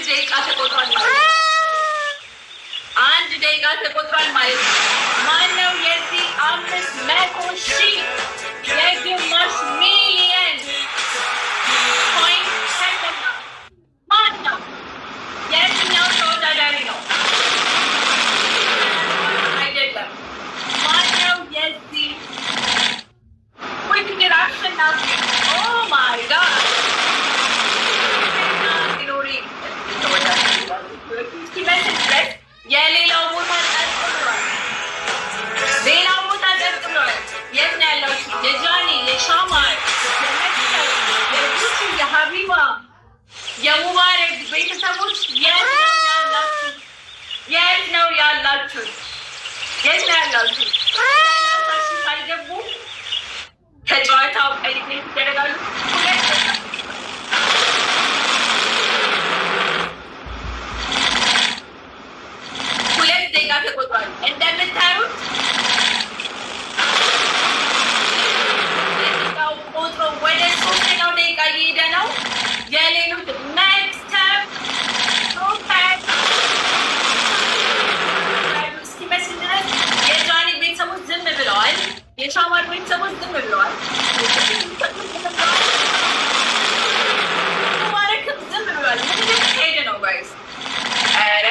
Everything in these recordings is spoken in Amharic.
ደቂቃ ተቆጥሯል ማለት ነው። አንድ ደቂቃ ተቆጥሯል ማለት ነው። ማነው የዚህ 500,000 የግማሽ ሚሊየን ኮይን ተሸላሚ? ማነው? የትኛው ተወዳዳሪ ነው? አይደለም። ማነው የዚህ ውድድር አሸናፊ? ኦ ማይ ጋድ እስኪመስል ድረስ የሌላው ቦታ ጸጥ ብሏል። ሌላው ቦታ ጸጥ ብሏል። የት ነው ያላችሁ? የጃኒ፣ የሻማር፣ የጉቺ፣ የሀቢባ፣ የሙባረክ ቤተሰቦች የት ነው ያላችሁ? የት ነው ያላችሁ? የት ነው ያላችሁ? ላሳችሁ ካልገቡ ከጨዋታው ኤሊሚኔት ይደረጋሉ። ሁለት ደቂቃ ተቆጥሯል። እንደምታዩት ደቂቃው ቆጥሮ ወደ 3ኛው ደቂቃ እየሄደ ነው። የሌሎች ኔክስተር እስኪመስል ድረስ የጃኒ ቤተሰቦች ዝም ብለዋል። የሻማር ቤተሰቦች ዝም ብለዋል። ሙባረክም ዝም ብለዋል። ምን ሄደ ነው ጋይስ? ኧረ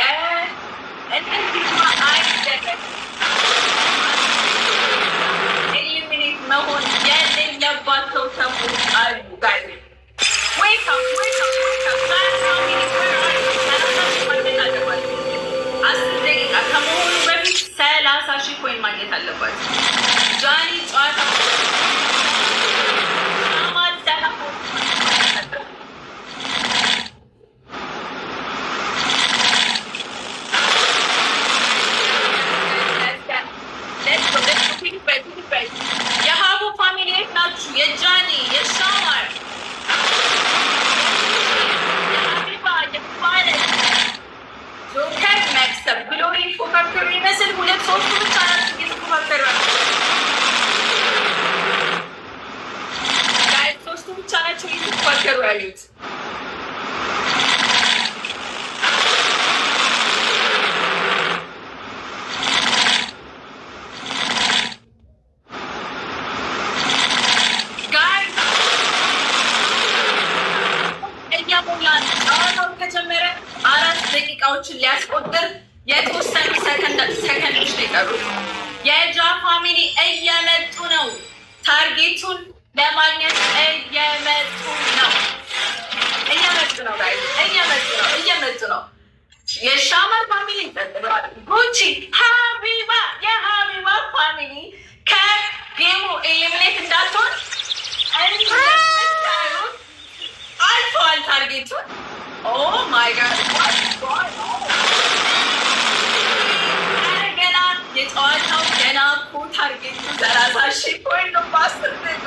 እንደዚህማ አይደረግም። ኤሊሚኔት መሆን የሌለባቸው ሰዎች አሉ ጋይስ። ዌልካም ዌልካም ዌልካም። 10 ደቂቃ ከመሆኑ በፊት 30,000 ኮይን ማግኘት አለባቸው። ጃኒ ጨዋታ የሀቡ ፋሚሊ የት ናችሁ? የጃኒ፣ የሻማር፣ የሀቢባ፣ የሙባረክ፣ ጆከር፣ መክሰብ ብሎ ፎካከሩ ይመስል 2-3 ብቻ ናችሁ እየተፎካከሩ ያሉት። 3 ብቻ ናቸው እየተፎካከሩ ያሉት። ከጀመረ 4 ደቂቃዎችን ሊያስቆጥር የተወሰኑ ሰከንዶች ነው የቀሩት። የጃ ፋሚሊ እየመጡ ነው። ታርጌቱን ለማግኘት እየመጡ ነው። እየመጡ ነው። የሻማር ፋሚሊ ይጠጥራል። ጉቺ፣ ሀቢባ፣ የሀቢባ ፋሚሊ ከጌሙ ኤሊሚኔት እንዳትሆን አልፈዋል ታርጌቱን። ኦ ማይ ጋድ ገና የጨዋታው ገና እኮ ታርጌቱ 30,000 ኮይን ነው። በ10 ደቂቃ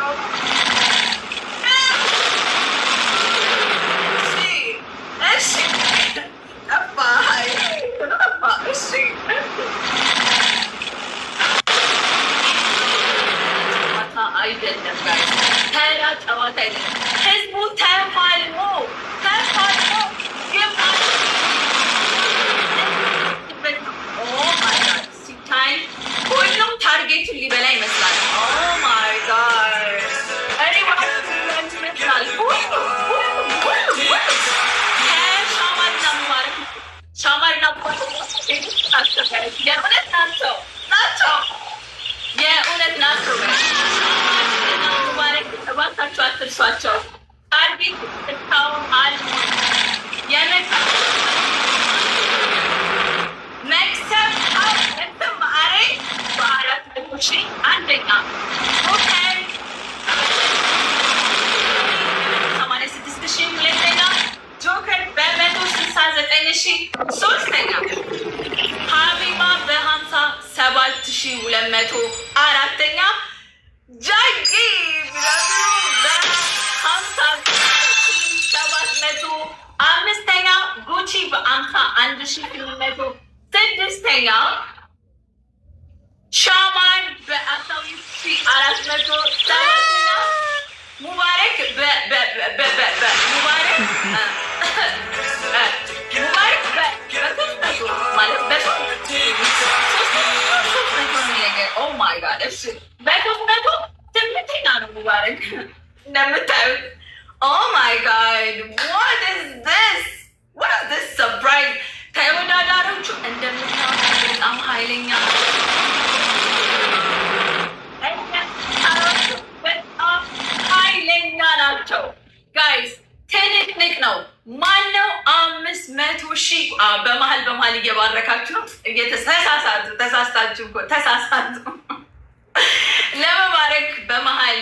እሺ ጠፋ። እሺ ጨዋታ አይደለም ጋይስ፣ ተራ ጨዋታ አይደለም። ህዝቡ ተፋልሞ ሲታይ ሁሉም ታርጌቱን ሊበላ ይመስላል። ኦ ማይ ጋድ ይመስላል። ሻማርና የእውነት ናቸው። የእውነት ናቸው። ሙባረክ እባካችሁ አትርሷቸው። ታርጌት እስካሁን አልሞት መክሰብ ማዕረግ በ400,000 አንደኛ፣ ጆከር 86,000 ሁለተኛ፣ ጆከር በ169,000 ሶስተኛ፣ ሀቢባ በ57,200 አራተኛ፣ ጃጊ በ50,700 አምስተኛ፣ ጉቺ በ51,800 ስድስተኛ፣ ሻማን በ12,400 ሰባተኛ፣ ሙባረክ እሺ በኮስመቶ ትምትና ነው ሙባረክ እንደምታዩት። Oh my God, what is this surprise? ተወዳዳሪዎቹ እንደምታዩት በጣም ኃይለኛ ናቸው ጋይስ። ትንቅንቅ ነው። ማነው 500,000 በመሀል እየባረካችሁ ተሳስታችሁ ለመባረክ በመሀል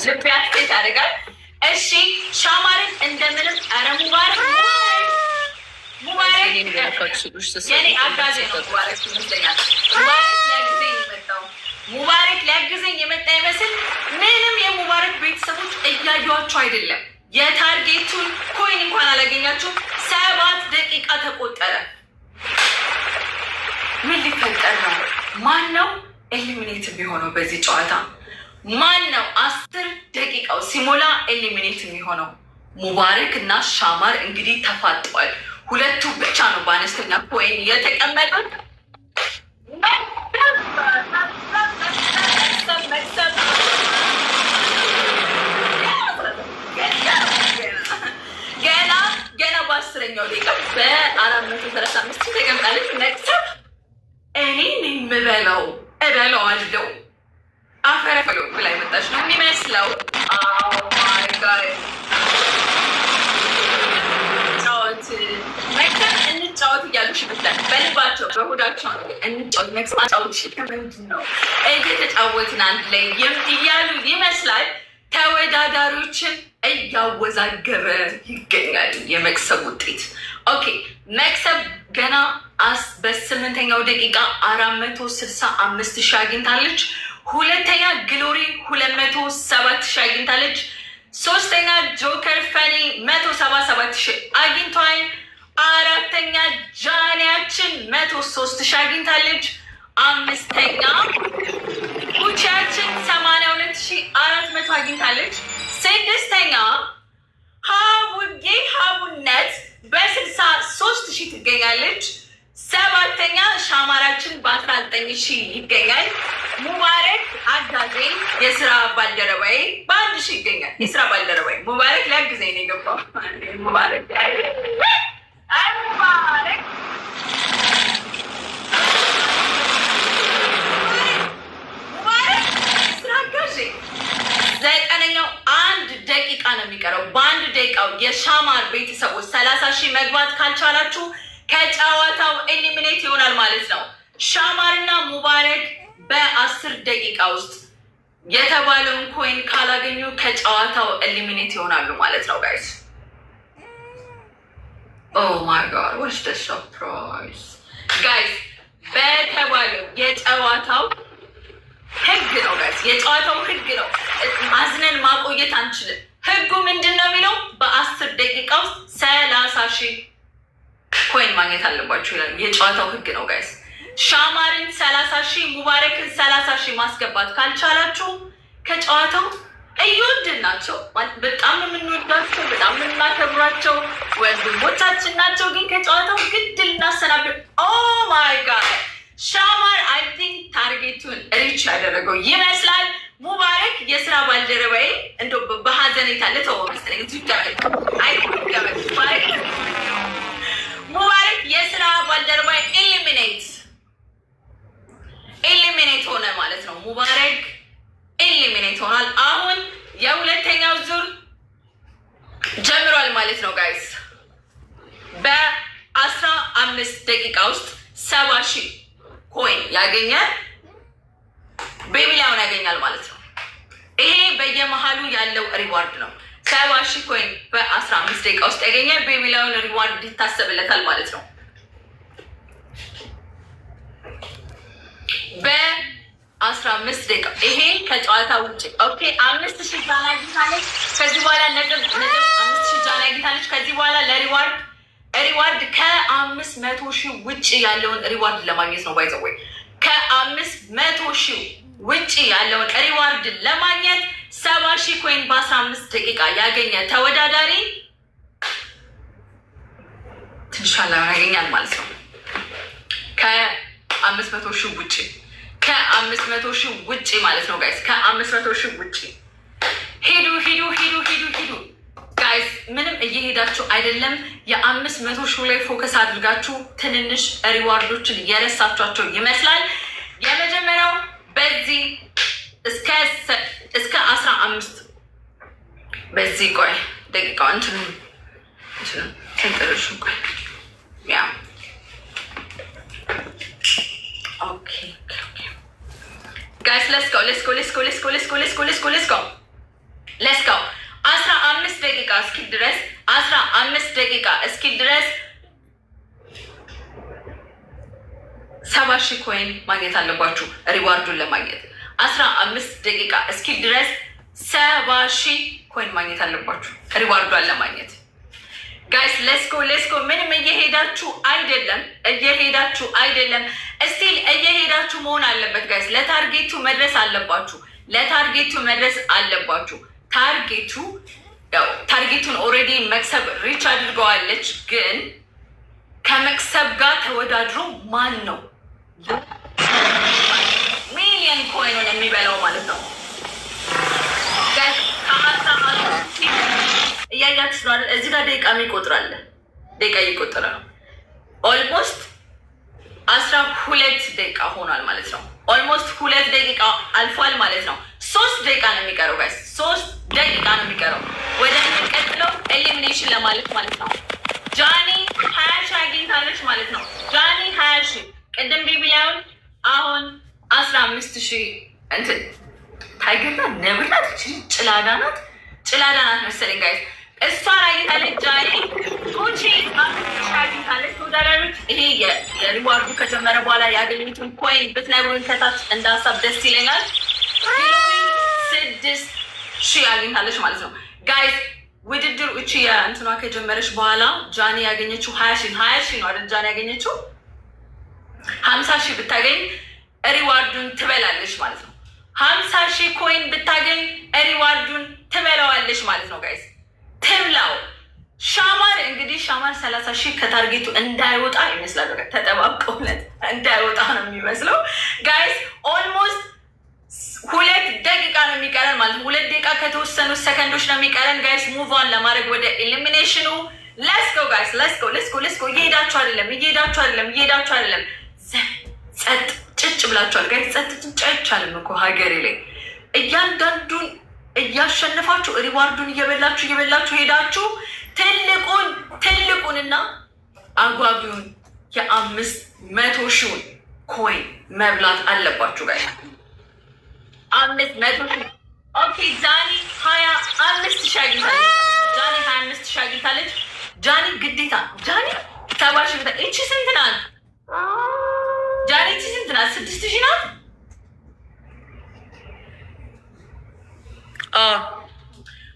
ልቢያስቴት ያደርጋል። እሺ ሻማርን እንደምንም ኧረ ሙባረክ የኔ አጋዜ ነው። ሙባረክ ይመስለኛል ሙባረክ ሊያግዘኝ የመጣ ይመስል ምንም የሙባረክ ቤተሰቦች እያዩዋቸው አይደለም። የታርጌቱን ኮይን እንኳን አላገኛቸው። 7 ደቂቃ ተቆጠረ። ምን ሊፈጠር ነው? ማን ነው ኤሊሚኔት የሚሆነው በዚህ ጨዋታ? ማን ነው 10 ደቂቃው ሲሞላ ኤሊሚኔት የሚሆነው? ሙባረክ እና ሻማር እንግዲህ ተፋጠዋል። ሁለቱ ብቻ ነው በአነስተኛ ኮይን የተቀመጡት። ገና በ10ኛው ደቂቃ በ435 ተቀምጣለች። መክሰብ እኔ የምበላው እበላዋለሁ አፈረፈለው ብላ የመጣች ነው የሚመስለው። መክሰብ እንጫወት እያሉሽ ብታል በልባቸው በሆዳቸው እንጫወት መክሰብ አጫውትሽ ከምንድን ነው እየተጫወትን አንድ ላይ እያሉ ይመስላል። ተወዳዳሪዎችን እያወዛገበ ይገኛል የመክሰብ ውጤት። ኦኬ መክሰብ ገና በ8ኛው ደቂቃ 465,000 አግኝታለች። ሁለተኛ ግሎሪ 207,000 አግኝታለች። ሶስተኛ ጆከር ፈኒ 177,000 አግኝቷል። አራተኛ ጃኒያችን 103,000 አግኝታለች። አምስተኛ ኩቻችን 82,400 አግኝታለች። ስድስተኛ ሀቡነት በ63,000 ትገኛለች። ሰባተኛ ሻማራችን በ19,000 ይገኛል። ሙባረክ አጋዜ የስራ ባልደረባዬ በ1,000 ይገኛል። የስራ ባልደረባዬ ሙባረክ ሊያግዘኝ ነው የገባው። ሙባረክ ስራ አጋዤ 9ኛው 1 ደቂቃ ነው የሚቀረው። በ1 ደቂቃው የሻማር ቤተሰቦች 30,000 መግባት ካልቻላችሁ ከጨዋታው ኤሊሚኔት ይሆናል ማለት ነው። ሻማርና ሙባረክ በ10 ደቂቃ ውስጥ የተባለውን ኮይን ካላገኙ ከጨዋታው ኤሊሚኔት ይሆናሉ ማለት ነው ጋይስ። ኦ ማይ ጋድ ዋትስ ዘ ሰርፕራይዝ ጋይስ። በተባለው የጨዋታው ህግ ነው ጋይስ፣ የጨዋታው ህግ ነው። አዝነን ማቆየት አንችልም። ህጉ ምንድን ነው የሚለው? በ10 ደቂቃ ውስጥ 30,000 ኮይን ማግኘት አለባችሁ ይላል። የጨዋታው ህግ ነው ጋይስ። ሻማርን 30,000 ሙባረክን 30,000 ማስገባት ካልቻላችሁ ከጨዋታው እየወደድን ናቸው። በጣም የምንወዳቸው በጣም የምናከብራቸው ወንድሞቻችን ናቸው። ግን ከጨዋታው ግድ ልናሰናብር። ኦ ማይ ጋድ ሻማር አይ ቲንክ ታርጌቱን ሪች ያደረገው ይመስላል። ሙባረክ የስራ ባልደረባዬ እንደው በሀዘኔታ ልተወው መሰለኝ ሙባረክ የስራ ባልደረባዬ ኤሊሚኔት ሆነ ማለት ነው። ሙባረክ ኤሊሚኔት ሆኗል። አሁን የሁለተኛው ዙር ጀምሯል ማለት ነው ጋይስ። በ15 ደቂቃ ውስጥ 70,000 ኮይን ያገኘ ቤቢላውን ያገኛል ማለት ነው። ይሄ በየመሃሉ ያለው ሪዋርድ ነው። 70,000 ኮይን በ15 ደቂቃ ውስጥ ያገኘ ቤቢላውን ሪዋርድ ይታሰብለታል ማለት ነው። በ15 ደቂቃ ይሄ ከጨዋታ ውጭ ኦኬ። 5,000 ጃና አግኝታለች። ከዚህ በኋላ ነጥብ 5,000 ጃና አግኝታለች። ከዚህ በኋላ ለሪዋርድ ከ500,000 ውጭ ያለውን ሪዋርድ ለማግኘት ነው። ባይዘወይ ከ500,000 ውጭ ያለውን ሪዋርድ ለማግኘት 70,000 ኮይን በ15 ደቂቃ ያገኘ ተወዳዳሪ ትንሽ ያለውን ያገኛል ማለት ነው። ከ500,000 ውጪ ከ500,000 ውጪ ማለት ነው ጋይስ። ከ500,000 ውጪ ሂዱ ጋይስ። ምንም እየሄዳችሁ አይደለም። የ500,000 ላይ ፎከስ አድርጋችሁ ትንንሽ ሪዋርዶችን የረሳችኋቸው ይመስላል። የመጀመሪያው በዚህ እስከ 15 በዚህ ቆይ ደቂቃ እንትኑ ስንጥርሹ ቆይ ያ ኦኬ ጋይስ ሌትስ ጎ 15 ደቂቃ እስኪል ድረስ 15 ደቂቃ እስኪል ድረስ 70,000 ኮይን ማግኘት አለባችሁ ሪዋርዱን ለማግኘት 15 ደቂቃ እስኪል ድረስ 70,000 ኮይን ማግኘት አለባችሁ ሪዋርዷን ለማግኘት ጋይስ ሌትስ ጎ ምንም እየሄዳችሁ አይደለም እስቲል እየሄዳችሁ መሆን አለበት ጋይስ ለታርጌቱ መድረስ አለባችሁ ታርጌቱን ኦልሬዲ መክሰብ ሪች አድርገዋለች ግን ከመክሰብ ጋር ተወዳድሮ ማን ነው ሚሊየን ኮይኑን የሚበላው ማለት ነው እያያችሁ ነው አይደል? እዚህ ጋር ደቂቃ እየቆጠረ ነው። ኦልሞስት 12 ደቂቃ ሆኗል ማለት ነው። ኦልሞስት 2 ደቂቃ አልፏል ማለት ነው። 3 ደቂቃ ነው የሚቀረው ጋይስ፣ 3 ደቂቃ ነው የሚቀረው ወደ የሚቀጥለው ኤሊሚኔሽን ለማለት ማለት ነው። ጃኒ 20,000 አግኝታለች ማለት ነው። ጃኒ 20,000 ቅድም ቢቢላውን አሁን 15,000 እንትን ታይገርና ነብርናት ጭላዳ ናት መሰለኝ ጋይስ። እሷን አግኝታለች ጃኒ። ቶቺ 5,000 አግኝታለች። ተወዳዳሪዎች ይሄ የሪዋርዱ ከጀመረ በኋላ ያገኙትን ኮይን ብትነግሩኝ ከታች እንደ ሀሳብ ደስ ይለኛል። 6,000 አግኝታለች ማለት ነው ጋይስ። ውድድር እቺ የእንትኗ ከጀመረች በኋላ ጃኒ ያገኘችው 20,000 ነው አይደል? ጃኒ ያገኘችው 50,000 ብታገኝ ሪዋርዱን ትበላለች ማለት ነው። 50,000 ኮይን ብታገኝ ሪዋርዱን ትበላዋለች ማለት ነው ጋይስ። ትብላው። ሻማር 30,000 ከታርጌቱ እንዳይወጣ ይመስላል። ተጠባብቀውለት እንዳይወጣ ነው የሚመስለው ጋይስ። ኦልሞስት 2 ደቂቃ ነው የሚቀረን ማለት ነው። 2 ደቂቃ ከተወሰኑ ሰከንዶች ነው የሚቀረን ጋይስ ሙቫን ለማድረግ ወደ ኤሊሚኔሽኑ። ሌትስ ጎ ጋይስ ሌትስ ጎ። እየሄዳችሁ አይደለም። ጸጥ ጭጭ ብላችኋል ጋይስ። ጸጥ ጭጭ አይቻልም እኮ ሀገሬ ላይ እያንዳንዱን እያሸነፋችሁ ሪዋርዱን እየበላችሁ ሄዳችሁ ትልቁንና አጓጊውን 500,000 ኮይን መብላት አለባችሁ ጋይስ። 500,000 ኦኬ። ጃኒ 25,000 አግኝታለች። ጃኒ ግዴታ 70,000 እቺ ስንት ናት? ጃኒ እቺ ስንት ናት? 6,000 ናት።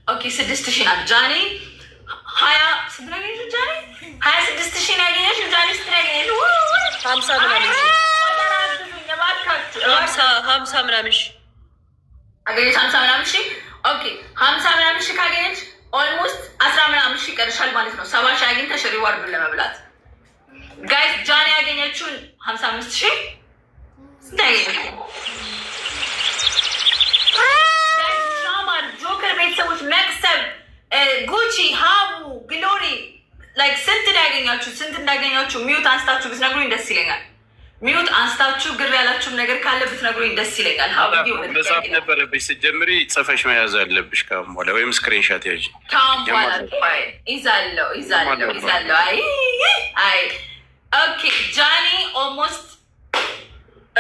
ኦኬ 6,000 ናት ጃኒ። 26,000 ነው ያገኘችው ጃኒ። 50 ምናምን ሺህ አገኘች። 50 ምናምን ሺህ ኦኬ። 50 ምናምን ሺህ ካገኘች ኦልሞስት 10 ምናምን ሺህ ይቀርሻል ማለት ነው። 70,000 አግኝተሽ ሪዋርዱን ለመብላት ጋይስ። ጃኒ ያገኘችውን 55,000 ስንት ያገኘችው? ጆከር ቤተሰቦች መክሰብ ጉቺ ሀቡ ግሎሪ ላይክ ስንት እንዳገኛችሁ ሚዩት አንስታችሁ ብትነግሩኝ ደስ ይለኛል። ሚዩት አንስታችሁ ግር ያላችሁም ነገር ካለ ብትነግሩኝ ደስ ይለኛል። መጽሐፍ ነበረብሽ ስትጀምሪ ጽፈሽ መያዝ አለብሽ። ካሁን በኋላ ወይም ስክሪንሻት ያዥ። ካሁን በኋላ ይዛለው። አይ ኦኬ ጃኒ ኦልሞስት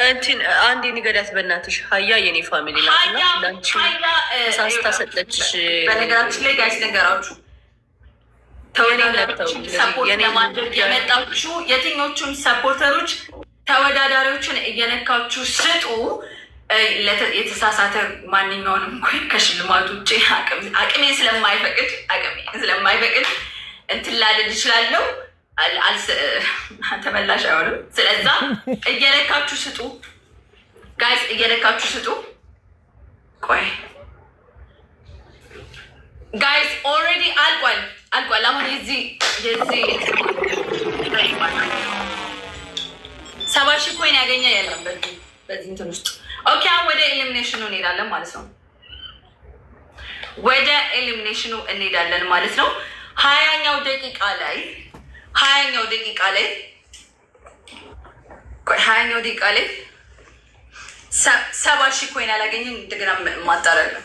እንትን አንድ ንገዳት በእናትሽ ሀያ የኔ ፋሚሊ ናት። ሳስታ ሰጠችሽ። በነገራችን ላይ ጋይስ ነገራችሁ ሰፖርት ለማድረግ የመጣችሁ የትኞቹን ሰፖርተሮች ተወዳዳሪዎችን እየነካችሁ ስጡ። የተሳሳተ ማንኛውንም ኮይን ከሽልማት ውጭ አቅሜ ስለማይፈቅድ እንትን ላልል እችላለሁ። ተመላሽ አይሆንም። ስለዛ እየለካችሁ ስጡ ጋይስ፣ እየለካችሁ ስጡ። ቆይ ጋይስ ኦልሬዲ አልቋል። አሁን የዚህ 70,000 ኮይን ያገኘ የለም በዚህ እንትን ውስጥ። ኦኬ ወደ ኤሊሚኔሽኑ እንሄዳለን ማለት ነው። ወደ ኤሊሚኔሽኑ እንሄዳለን ማለት ነው። 20ኛው ደቂቃ ላይ 20ኛው ደቂቃ ላይ 70,000 ኮይን ያላገኘን እንደገና ማጣሪያ ነው።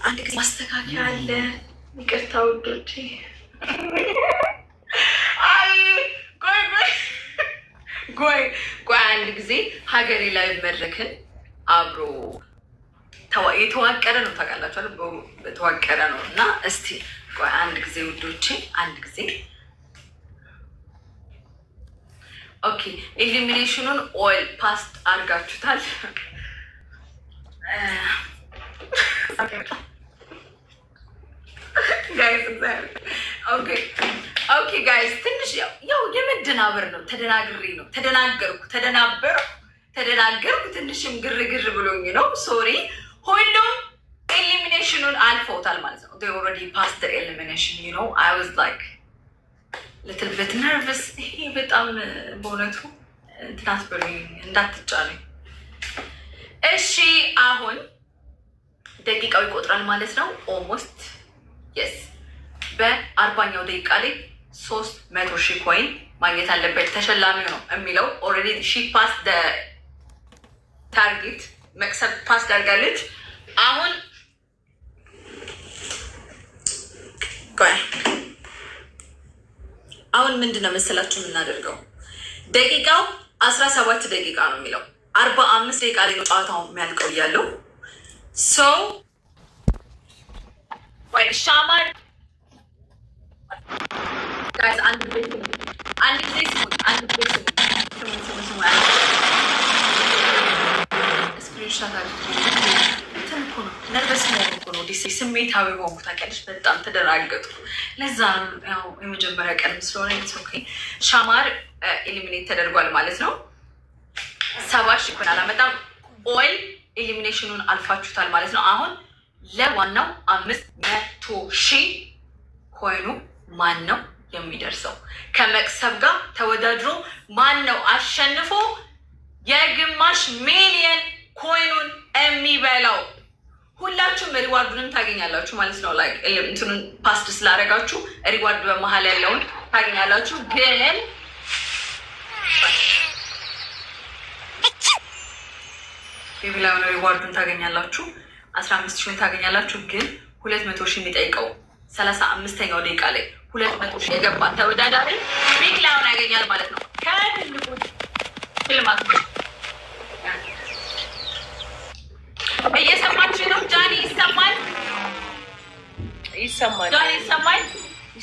አንድ ጊዜ ማስተካከያ አለ። ይቅርታ ውዶቼ። ቆይ አንድ ጊዜ ሀገሬ ላይ መድረክን አብሮ የተዋቀረ ነው ታውቃላችሁ፣ የተዋቀረ ነው እና እስቲ ቆይ አንድ ጊዜ ውዶቼ፣ አንድ ጊዜ ኦኬ። ኢሊሚኔሽኑን ኦል ፓስት አድርጋችሁታል። ኦኬ ጋይስ ትንሽ ያው የመደናበር ነው። ተደናገርኩ ትንሽም ግርግር ብሎኝ ነው። ሶሪ። ሁሉም ኤሊሚኔሽኑን አልፈውታል ማለት ነው። they already passed the elimination, you know. I was like little bit nervous. ይሄ በጣም በእውነቱ እንትናት ብሎኝ እንዳትጫነኝ። እሺ አሁን ደቂቃው ይቆጥራል ማለት ነው። ኦልሞስት የስ በ40ኛው ደቂቃ ላይ 300,000 ኮይን ማግኘት አለበት ተሸላሚው ነው የሚለው። ኦልሬዲ ሺ ፓስ ደ ታርጌት መቅሰብ ፓስ አድርጋለች። አሁን ምንድን ነው መሰላችሁ የምናደርገው? ደቂቃው 17 ደቂቃ ነው የሚለው 45 ደቂቃ ላይ ነው ጨዋታው የሚያልቀው እያለው ሰው ሻማር አንድ ጊዜ ነርቨስ መሆኑ እኮ ነው። ስሜታዊ ሆንኩ ታውቂያለሽ። በጣም ተደናገጥኩ። ለዛ ያው የመጀመሪያ ቀንም ስለሆነ ሻማር ኤሊሚኔት ተደርጓል ማለት ነው። 70,000 ኮይን አላመጣም። ኦይል ኤሊሚኔሽኑን አልፋችሁታል ማለት ነው። አሁን ለዋናው 500,000 ኮይኑ ማን ነው የሚደርሰው? ከመቅሰብ ጋር ተወዳድሮ ማን ነው አሸንፎ የግማሽ ሚሊየን ኮይኑን የሚበላው? ሁላችሁም ሪዋርዱንም ታገኛላችሁ ማለት ነው። ላይ እንትኑን ፓስት ስላደረጋችሁ ሪዋርድ በመሀል ያለውን ታገኛላችሁ። ግን ቢብላውን ሪዋርዱን ታገኛላችሁ 15,000 ታገኛላችሁ። ግን 200,000 የሚጠይቀው 35ኛው ደቂቃ ላይ 200,000 የገባ ተወዳዳሪ ቢብላውን ያገኛል ማለት ነው። ከትልቁ ሽልማት እየሰማችሁ ነው? ጃኒ ይሰማል? ጃኒ ይሰማል?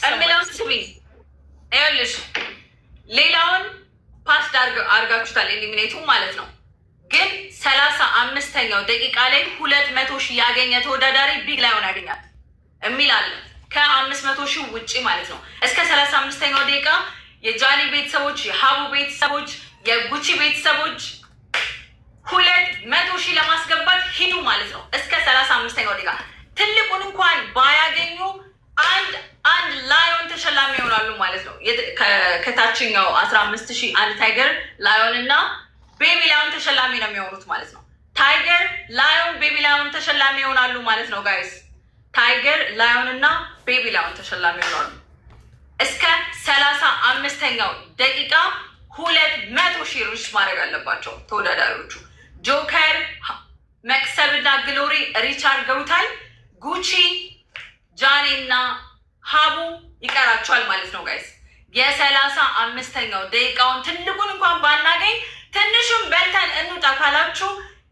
የሚለውን ስሚ። ይኸውልሽ ሌላውን ፓስድ አርጋችሁታል ኤሊሚኔቱ ማለት ነው። ግን 35ኛው ደቂቃ ላይ 200,000 ያገኘ ተወዳዳሪ ቢግ ላይሆን ያገኛል የሚል አለ። ከ500,000 ውጭ ማለት ነው። እስከ 35ኛው ደቂቃ የጃኒ ቤተሰቦች፣ የሀቡ ቤተሰቦች፣ የጉቺ ቤተሰቦች 200,000 ለማስገባት ሂዱ ማለት ነው። እስከ 35ኛው ደቂቃ ትልቁን እንኳን ባያገኙ አንድ ላዮን ተሸላሚ ይሆናሉ ማለት ነው። ከታችኛው 15,000 አንድ ታይገር ላዮን እና ቤቢ ላዮን ተሸላሚ ነው የሚሆኑት ማለት ነው። ታይገር ላዮን ቤቢ ላዮን ተሸላሚ ይሆናሉ ማለት ነው ጋይስ። ታይገር ላዮን እና ቤቢ ላዮን ተሸላሚ ይሆናሉ። እስከ 35ኛው ደቂቃ 200,000 ሪች ማድረግ አለባቸው ተወዳዳሪዎቹ። ጆከር፣ መቅሰብ እና ግሎሪ ሪች አድርገውታል። ጉቺ፣ ጃኒ እና ሀቡ ይቀራቸዋል ማለት ነው ጋይስ። የ35ኛው ደቂቃውን ትልቁን እንኳን ባናገኝ ትንሹን በልተን እንውጣ ካላችሁ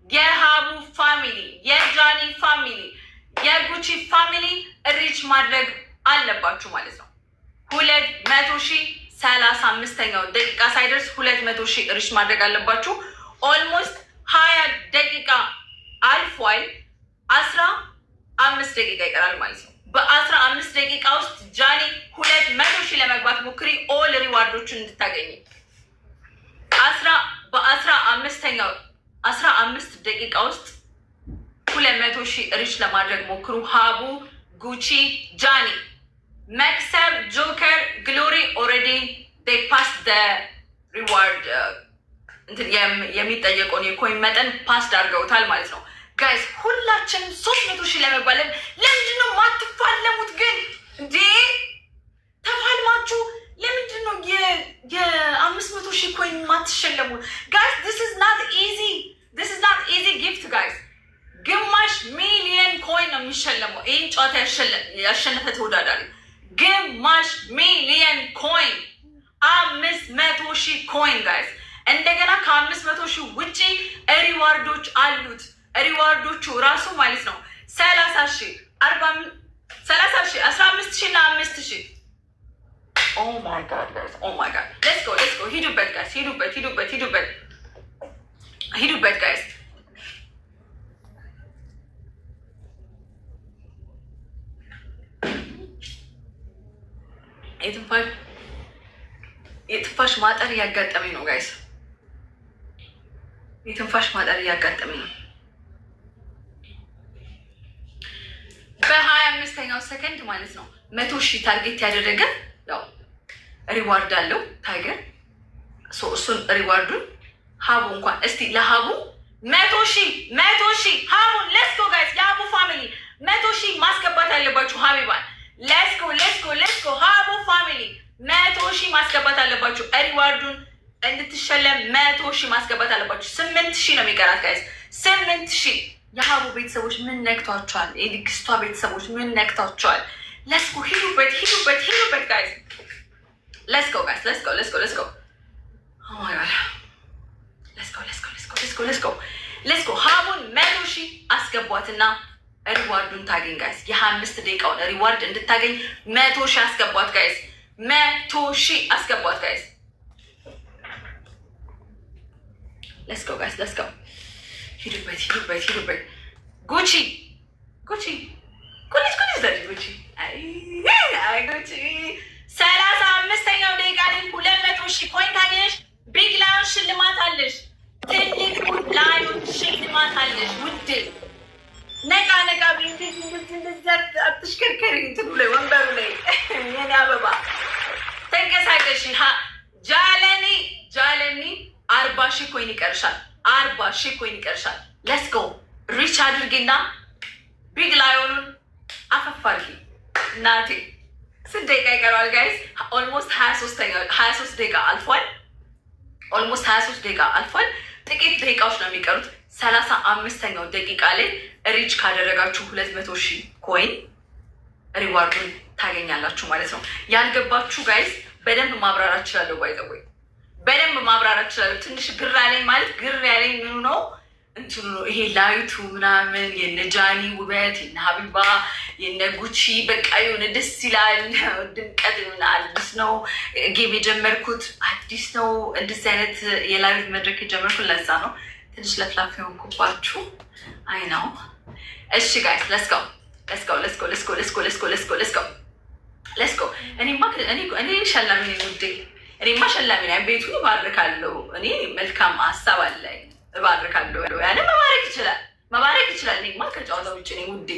የሀቡ ፋሚሊ፣ የጃኒ ፋሚሊ፣ የጉቺ ፋሚሊ ሪች ማድረግ አለባችሁ ማለት ነው። 200,000 35ኛው ደቂቃ ሳይደርስ 200,000 ሪች ማድረግ አለባችሁ። ኦልሞስት 20 ደቂቃ አልፏል። 15 ደቂቃ ይቀራል ማለት ነው። በ15 ደቂቃ ውስጥ ጃኒ 200,000 ለመግባት ሞክሪ፣ ኦል ሪዋርዶችን እንድታገኝ። በ15 ደቂቃ ውስጥ 200,000 ሪች ለማድረግ ሞክሩ። ሀቡ፣ ጉቺ፣ ጃኒ፣ መክሰብ፣ ጆከር፣ ግሎሪ ኦልሬዲ they passed the reward የሚጠየቀውን የኮይን መጠን ፓስድ አድርገውታል ማለት ነው። ጋይስ ሁላችንም 300,000 ለመባለን ለምንድን ነው ማትፋለሙት ግን እንዴ? ተፋልማችሁ ለምንድን ነው የ500,000 ኮይን ማትሸለሙ? ጋይስ this is not easy gift guys። ግማሽ ሚሊየን ኮይን ነው የሚሸለመው። ይህን ጨዋታ ያሸነፈ ተወዳዳሪ ግማሽ ሚሊየን ኮይን 500,000 ኮይን ጋይስ። እንደገና ከ500,000 ውጪ ሪዋርዶች አሉት። ሪዋርዶቹ ራሱ ማለት ነው 30,000፣ 40,000፣ 15,000 እና 5,000። Oh my god guys, oh my god, let's go ሂዱበት guys፣ ሂዱበት guys። የትንፋሽ ማጠር እያጋጠመኝ ነው ጋይስ፣ የትንፋሽ ማጠር እያጋጠመኝ ነው። በ25ኛው ሰከንድ ማለት ነው 100,000 ታርጌት ያደረገ ያው ሪዋርድ አለው ታይገር። እሱን ሪዋርዱን ሀቡ እንኳን እስቲ ለሀቡ 100,000 ሀቡን ሌትስ ጎ ጋይስ። የሀቡ ፋሚሊ 100,000 ማስገባት አለባችሁ። ሀቢባን ሌትስ ጎ ሀቡ ፋሚሊ 100,000 ማስገባት አለባችሁ። ሪዋርዱን እንድትሸለም 100,000 ማስገባት አለባችሁ። 8,000 ነው የሚቀራት ጋይስ፣ 8,000። የሀቡ ቤተሰቦች ምን ነክቷቸዋል? የልክስቷ ቤተሰቦች ምን ነክቷቸዋል? ሌትስ ጎ ሂዱበት ጋይስ። ሌትስ ጎ ጋይስ፣ ሌትስ ጎ ኦ ማይ ጋድ ሌትስ ጎ ሀቡን 100,000 አስገቧትና ሪዋርዱን ታገኝ ጋይስ። የ25 ደቂቃውን ሪዋርድ እንድታገኝ 100,000 አስገቧት ጋይስ። 100,000 አስገቧት ጋይስ። ሌትስ ጎ ጋይስ፣ ሌትስ ጎ ሂዱበት። ጉቺ ጉቺ 35ኛው ደቂቃ ላይ 200,000 ኮይን ታገኘሽ። ቢግ ላዮን ሽልማት አለሽ። ትልቅ ላዮን ሽልማት አለሽ ውዴ። ነቃ አትሽከርከሪ እንትኑ ላይ ወንበሩ ላይ የኔ አበባ ተንቀሳቀሽ። ጃለኒ 40,000 ኮይን ይቀርሻል። 40,000 ኮይን ይቀርሻል። ሌትስ ጎ ሪች አድርጊና ቢግ ላዮኑን አፈፍ አድርጊ እናቴ። 6 ደቂቃ ይቀረዋል ጋይስ። ኦልሞስት 23 ደቂቃ አልፏል። ጥቂት ደቂቃዎች ነው የሚቀሩት። 35ኛው ደቂቃ ላይ ሪች ካደረጋችሁ 200,000 ኮይን ሪዋርዱን ታገኛላችሁ ማለት ነው። ያልገባችሁ ጋይስ በደንብ ማብራራት እችላለሁ። ባይዘወይ በደንብ ማብራራት እችላለሁ። ትንሽ ግራ ላይ ማለት ግር ያለኝ ምኑ ነው እንትኑ ነው ይሄ ላይቱ ምናምን የነ ጃኒ ውበት የነ ሀቢባ የነ ጉቺ በቃ የሆነ ደስ ይላል። ድምቀት ሆነ አዲስ ነው። ጌም የጀመርኩት አዲስ ነው። እንደዚህ አይነት የላይቭ መድረክ የጀመርኩት ለዛ ነው። ትንሽ ለፍላፊ ሆንኩባችሁ። አይ ነው። እሺ ጋይስ ሌትስ ጎ። እኔ ሸላሚ ነኝ ውዴ። እኔማ ሸላሚ ነኝ። ቤቱ እባርካለሁ። እኔ መልካም ሀሳብ አለኝ። እባርካለሁ። ያለ መባረክ ይችላል። እኔማ ከጨዋታ ውጭ ነኝ ውዴ።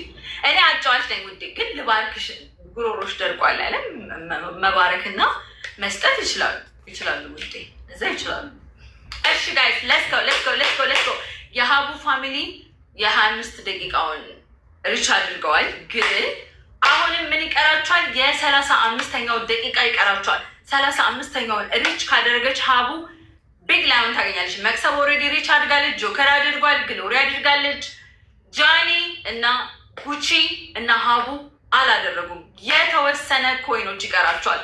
እኔ አጫዋች ነኝ ውዴ። ግን ልባርክሽ ጉሮሮሽ ደርቋል ያለ መባረክና መስጠት ይችላሉ ውዴ። እዛ ይችላሉ። እሺ ጋይስ ሌትስ ጎ። የሀቡ ፋሚሊ የ25 ደቂቃውን ሪች አድርገዋል። ግን አሁንም ምን ይቀራቸዋል? የ35ኛው ደቂቃ ይቀራቸዋል። 35ኛውን ሪች ካደረገች ሀቡ ቢግ ላዮን ታገኛለች። መክሰብ ኦልሬዲ ሪች አድርጋለች። ጆከር አድርጓል። ግሎሪ አድርጋለች። ጃኒ እና ጉቺ እና ሀቡ አላደረጉም። የተወሰኑ ኮይኖች ይቀራቸዋል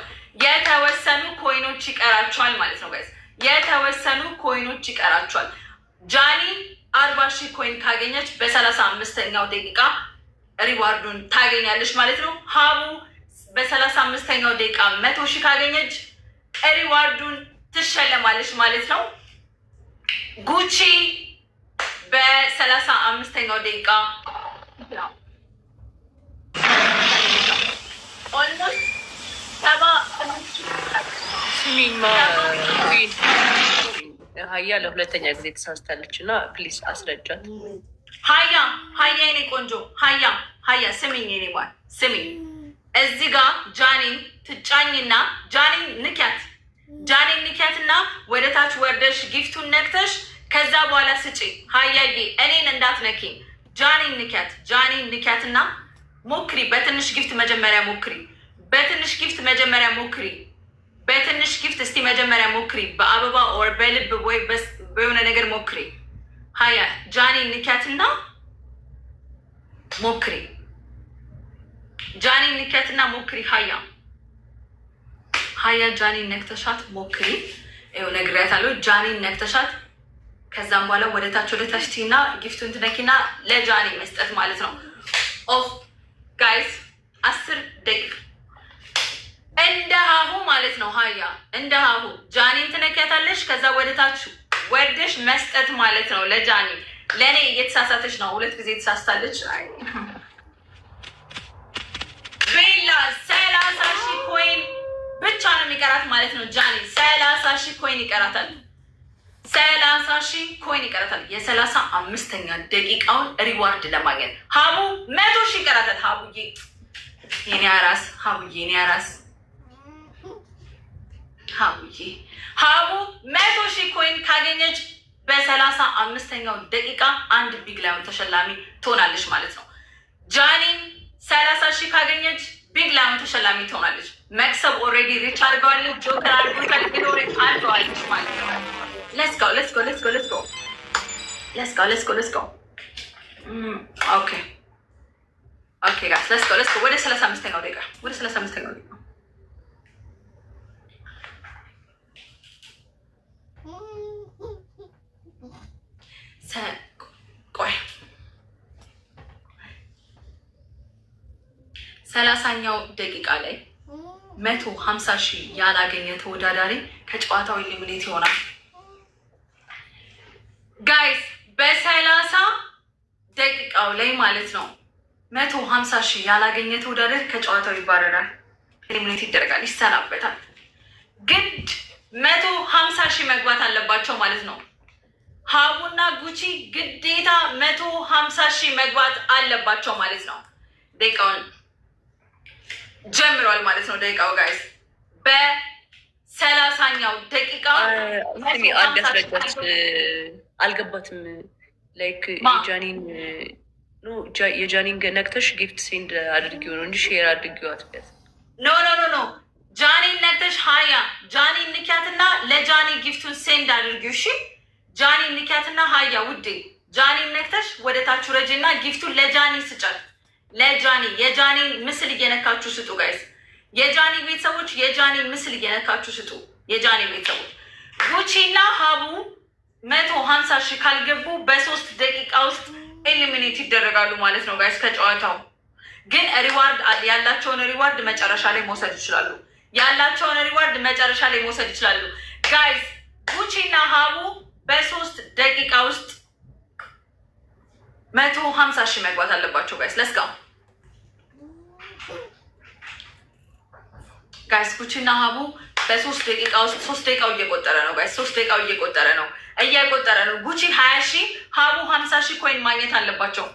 ማለት ነው ጋይስ። የተወሰኑ ኮይኖች ይቀራቸዋል። ጃኒ 40,000 ኮይን ካገኘች በ35ኛው ደቂቃ ሪዋርዱን ታገኛለች ማለት ነው። ሀቡ በ35ኛው ደቂቃ 100,000 ካገኘች ሪዋርዱን ትሸለማለች ማለት ነው። ጉቺ በ35ኛው ደቂቃ ኦልሞስት 70 ሀያ ለሁለተኛ ጊዜ ተሳስታለች እና ፕሊዝ አስረጃት። ሀያ የኔ ቆንጆ ሀያ ስሚኝ፣ የኔ ባል ስሚኝ። እዚህ ጋር ጃኒን ትጫኝና ጃኒን ንኪያትና ወደ ታች ወርደሽ ጊፍቱን ነክተሽ ከዛ በኋላ ስጪ። ሀያዬ እኔን እንዳትነኪ። ጃኒን ንኪያትና ሞክሪ። በትንሽ ጊፍት መጀመሪያ ሞክሪ። በትንሽ ጊፍት እስቲ መጀመሪያ ሞክሪ። በአበባ ኦር በልብ ወይ በሆነ ነገር ሞክሪ። ሀያ ጃኒን ንኪያትና ሞክሪ። ሀያ ጃኒን ነክተሻት ሞክሪ። ይኸው ነግሬያታለሁ። ጃኒን ነክተሻት ከዛም በኋላ ወደ ታች ቲና ጊፍቱን ትነኪና ለጃኒ መስጠት ማለት ነው። ኦፍ ጋይስ 10 ደቂቃ እንደ ሀሁ ማለት ነው። ሀያ እንደ ሀሁ ጃኒን ትነኪያታለሽ። ከዛ ወደ ታች ወርደሽ መስጠት ማለት ነው ለጃኒ። ለእኔ እየተሳሳተች ነው፣ 2 ጊዜ ተሳስታለች። ቤላ 30,000 ኮይን ብቻ ነው የሚቀራት ማለት ነው። ጃኒ 30,000 ኮይን ይቀራታል። 30,000 ኮይን ይቀራታል። የ35ኛ ደቂቃውን ሪዋርድ ለማግኘት ሀቡ 100,000 ይቀራታል። ሀቡዬ የኔ አራስ ሀቡ 100,000 ኮይን ካገኘች በ35ኛው ደቂቃ 1 ቢግ ላይን ተሸላሚ ትሆናለች ማለት ነው። ጃኒን 30,000 ካገኘች ቢግ ላይን ተሸላሚ ትሆናለች። መክሰብ ኦልሬዲ ሪች አድርገዋለች። ጆከር አድርጎታል። ግሎሪ አድርገዋለች ማለት ነው። Let's go. Okay guys, let's go. ወደ 35ኛው ደቂቃ ቆይ 30ኛው ደቂቃ ላይ 150,000 ያላገኘ ተወዳዳሪ ከጨዋታው ኢሊሚኔት ይሆናል። ጋይስ በ30 ደቂቃው ላይ ማለት ነው 150,000 ያላገኘ ተወዳዳሪ ከጨዋታው ይባረራል፣ ኢሊሚኔት ይደረጋል፣ ይሰናበታል። ግድ 150,000 መግባት አለባቸው ማለት ነው። ሀቡና ጉቺ ግዴታ 150,000 መግባት አለባቸው ማለት ነው። ደቂቃውን ጀምሯል ማለት ነው። ደቂቃው ጋይስ በ30ኛው ደቂቃ አደረጃች አልገባትም። ላይክ የጃኒን ነክተሽ ጊፍት ሴንድ አድርጊው ነው እንጂ ሼር አድርጊው አትበት። ኖ ጃኒን ነክተሽ ሀያ ጃኒን ንኪያትና ለጃኒ ጊፍቱን ሴንድ አድርጊው። እሺ ጃኒን ንኪያትና ሀያ ውዴ ጃኒን ነክተሽ ወደ ታች ረጅና ጊፍቱን ለጃኒ ስጫት። ለጃኒ የጃኒ ምስል እየነካችሁ ስጡ ጋይስ። የጃኒ ቤተሰቦች የጃኒ ምስል እየነካችሁ ስጡ። የጃኒ ቤተሰቦች ጉቺና ሀቡ 150,000 ካልገቡ በ3 ደቂቃ ውስጥ ኤሊሚኔት ይደረጋሉ ማለት ነው ጋይስ ከጨዋታው። ግን ሪዋርድ ያላቸውን ሪዋርድ መጨረሻ ላይ መውሰድ ይችላሉ። ጋይስ ጉቺና ሀቡ በ3 ደቂቃ ውስጥ 150,000 መግባት አለባቸው ጋይስ። ለስጋ ጋይስ ጉቺና ሀቡ በ3 ደቂቃ ውስጥ 3 ደቂቃው እየቆጠረ ነው ጋይስ። 3 ደቂቃው እየቆጠረ ነው። ጉቺ 20,000 ሀቡ 50,000 ኮይን ማግኘት አለባቸው።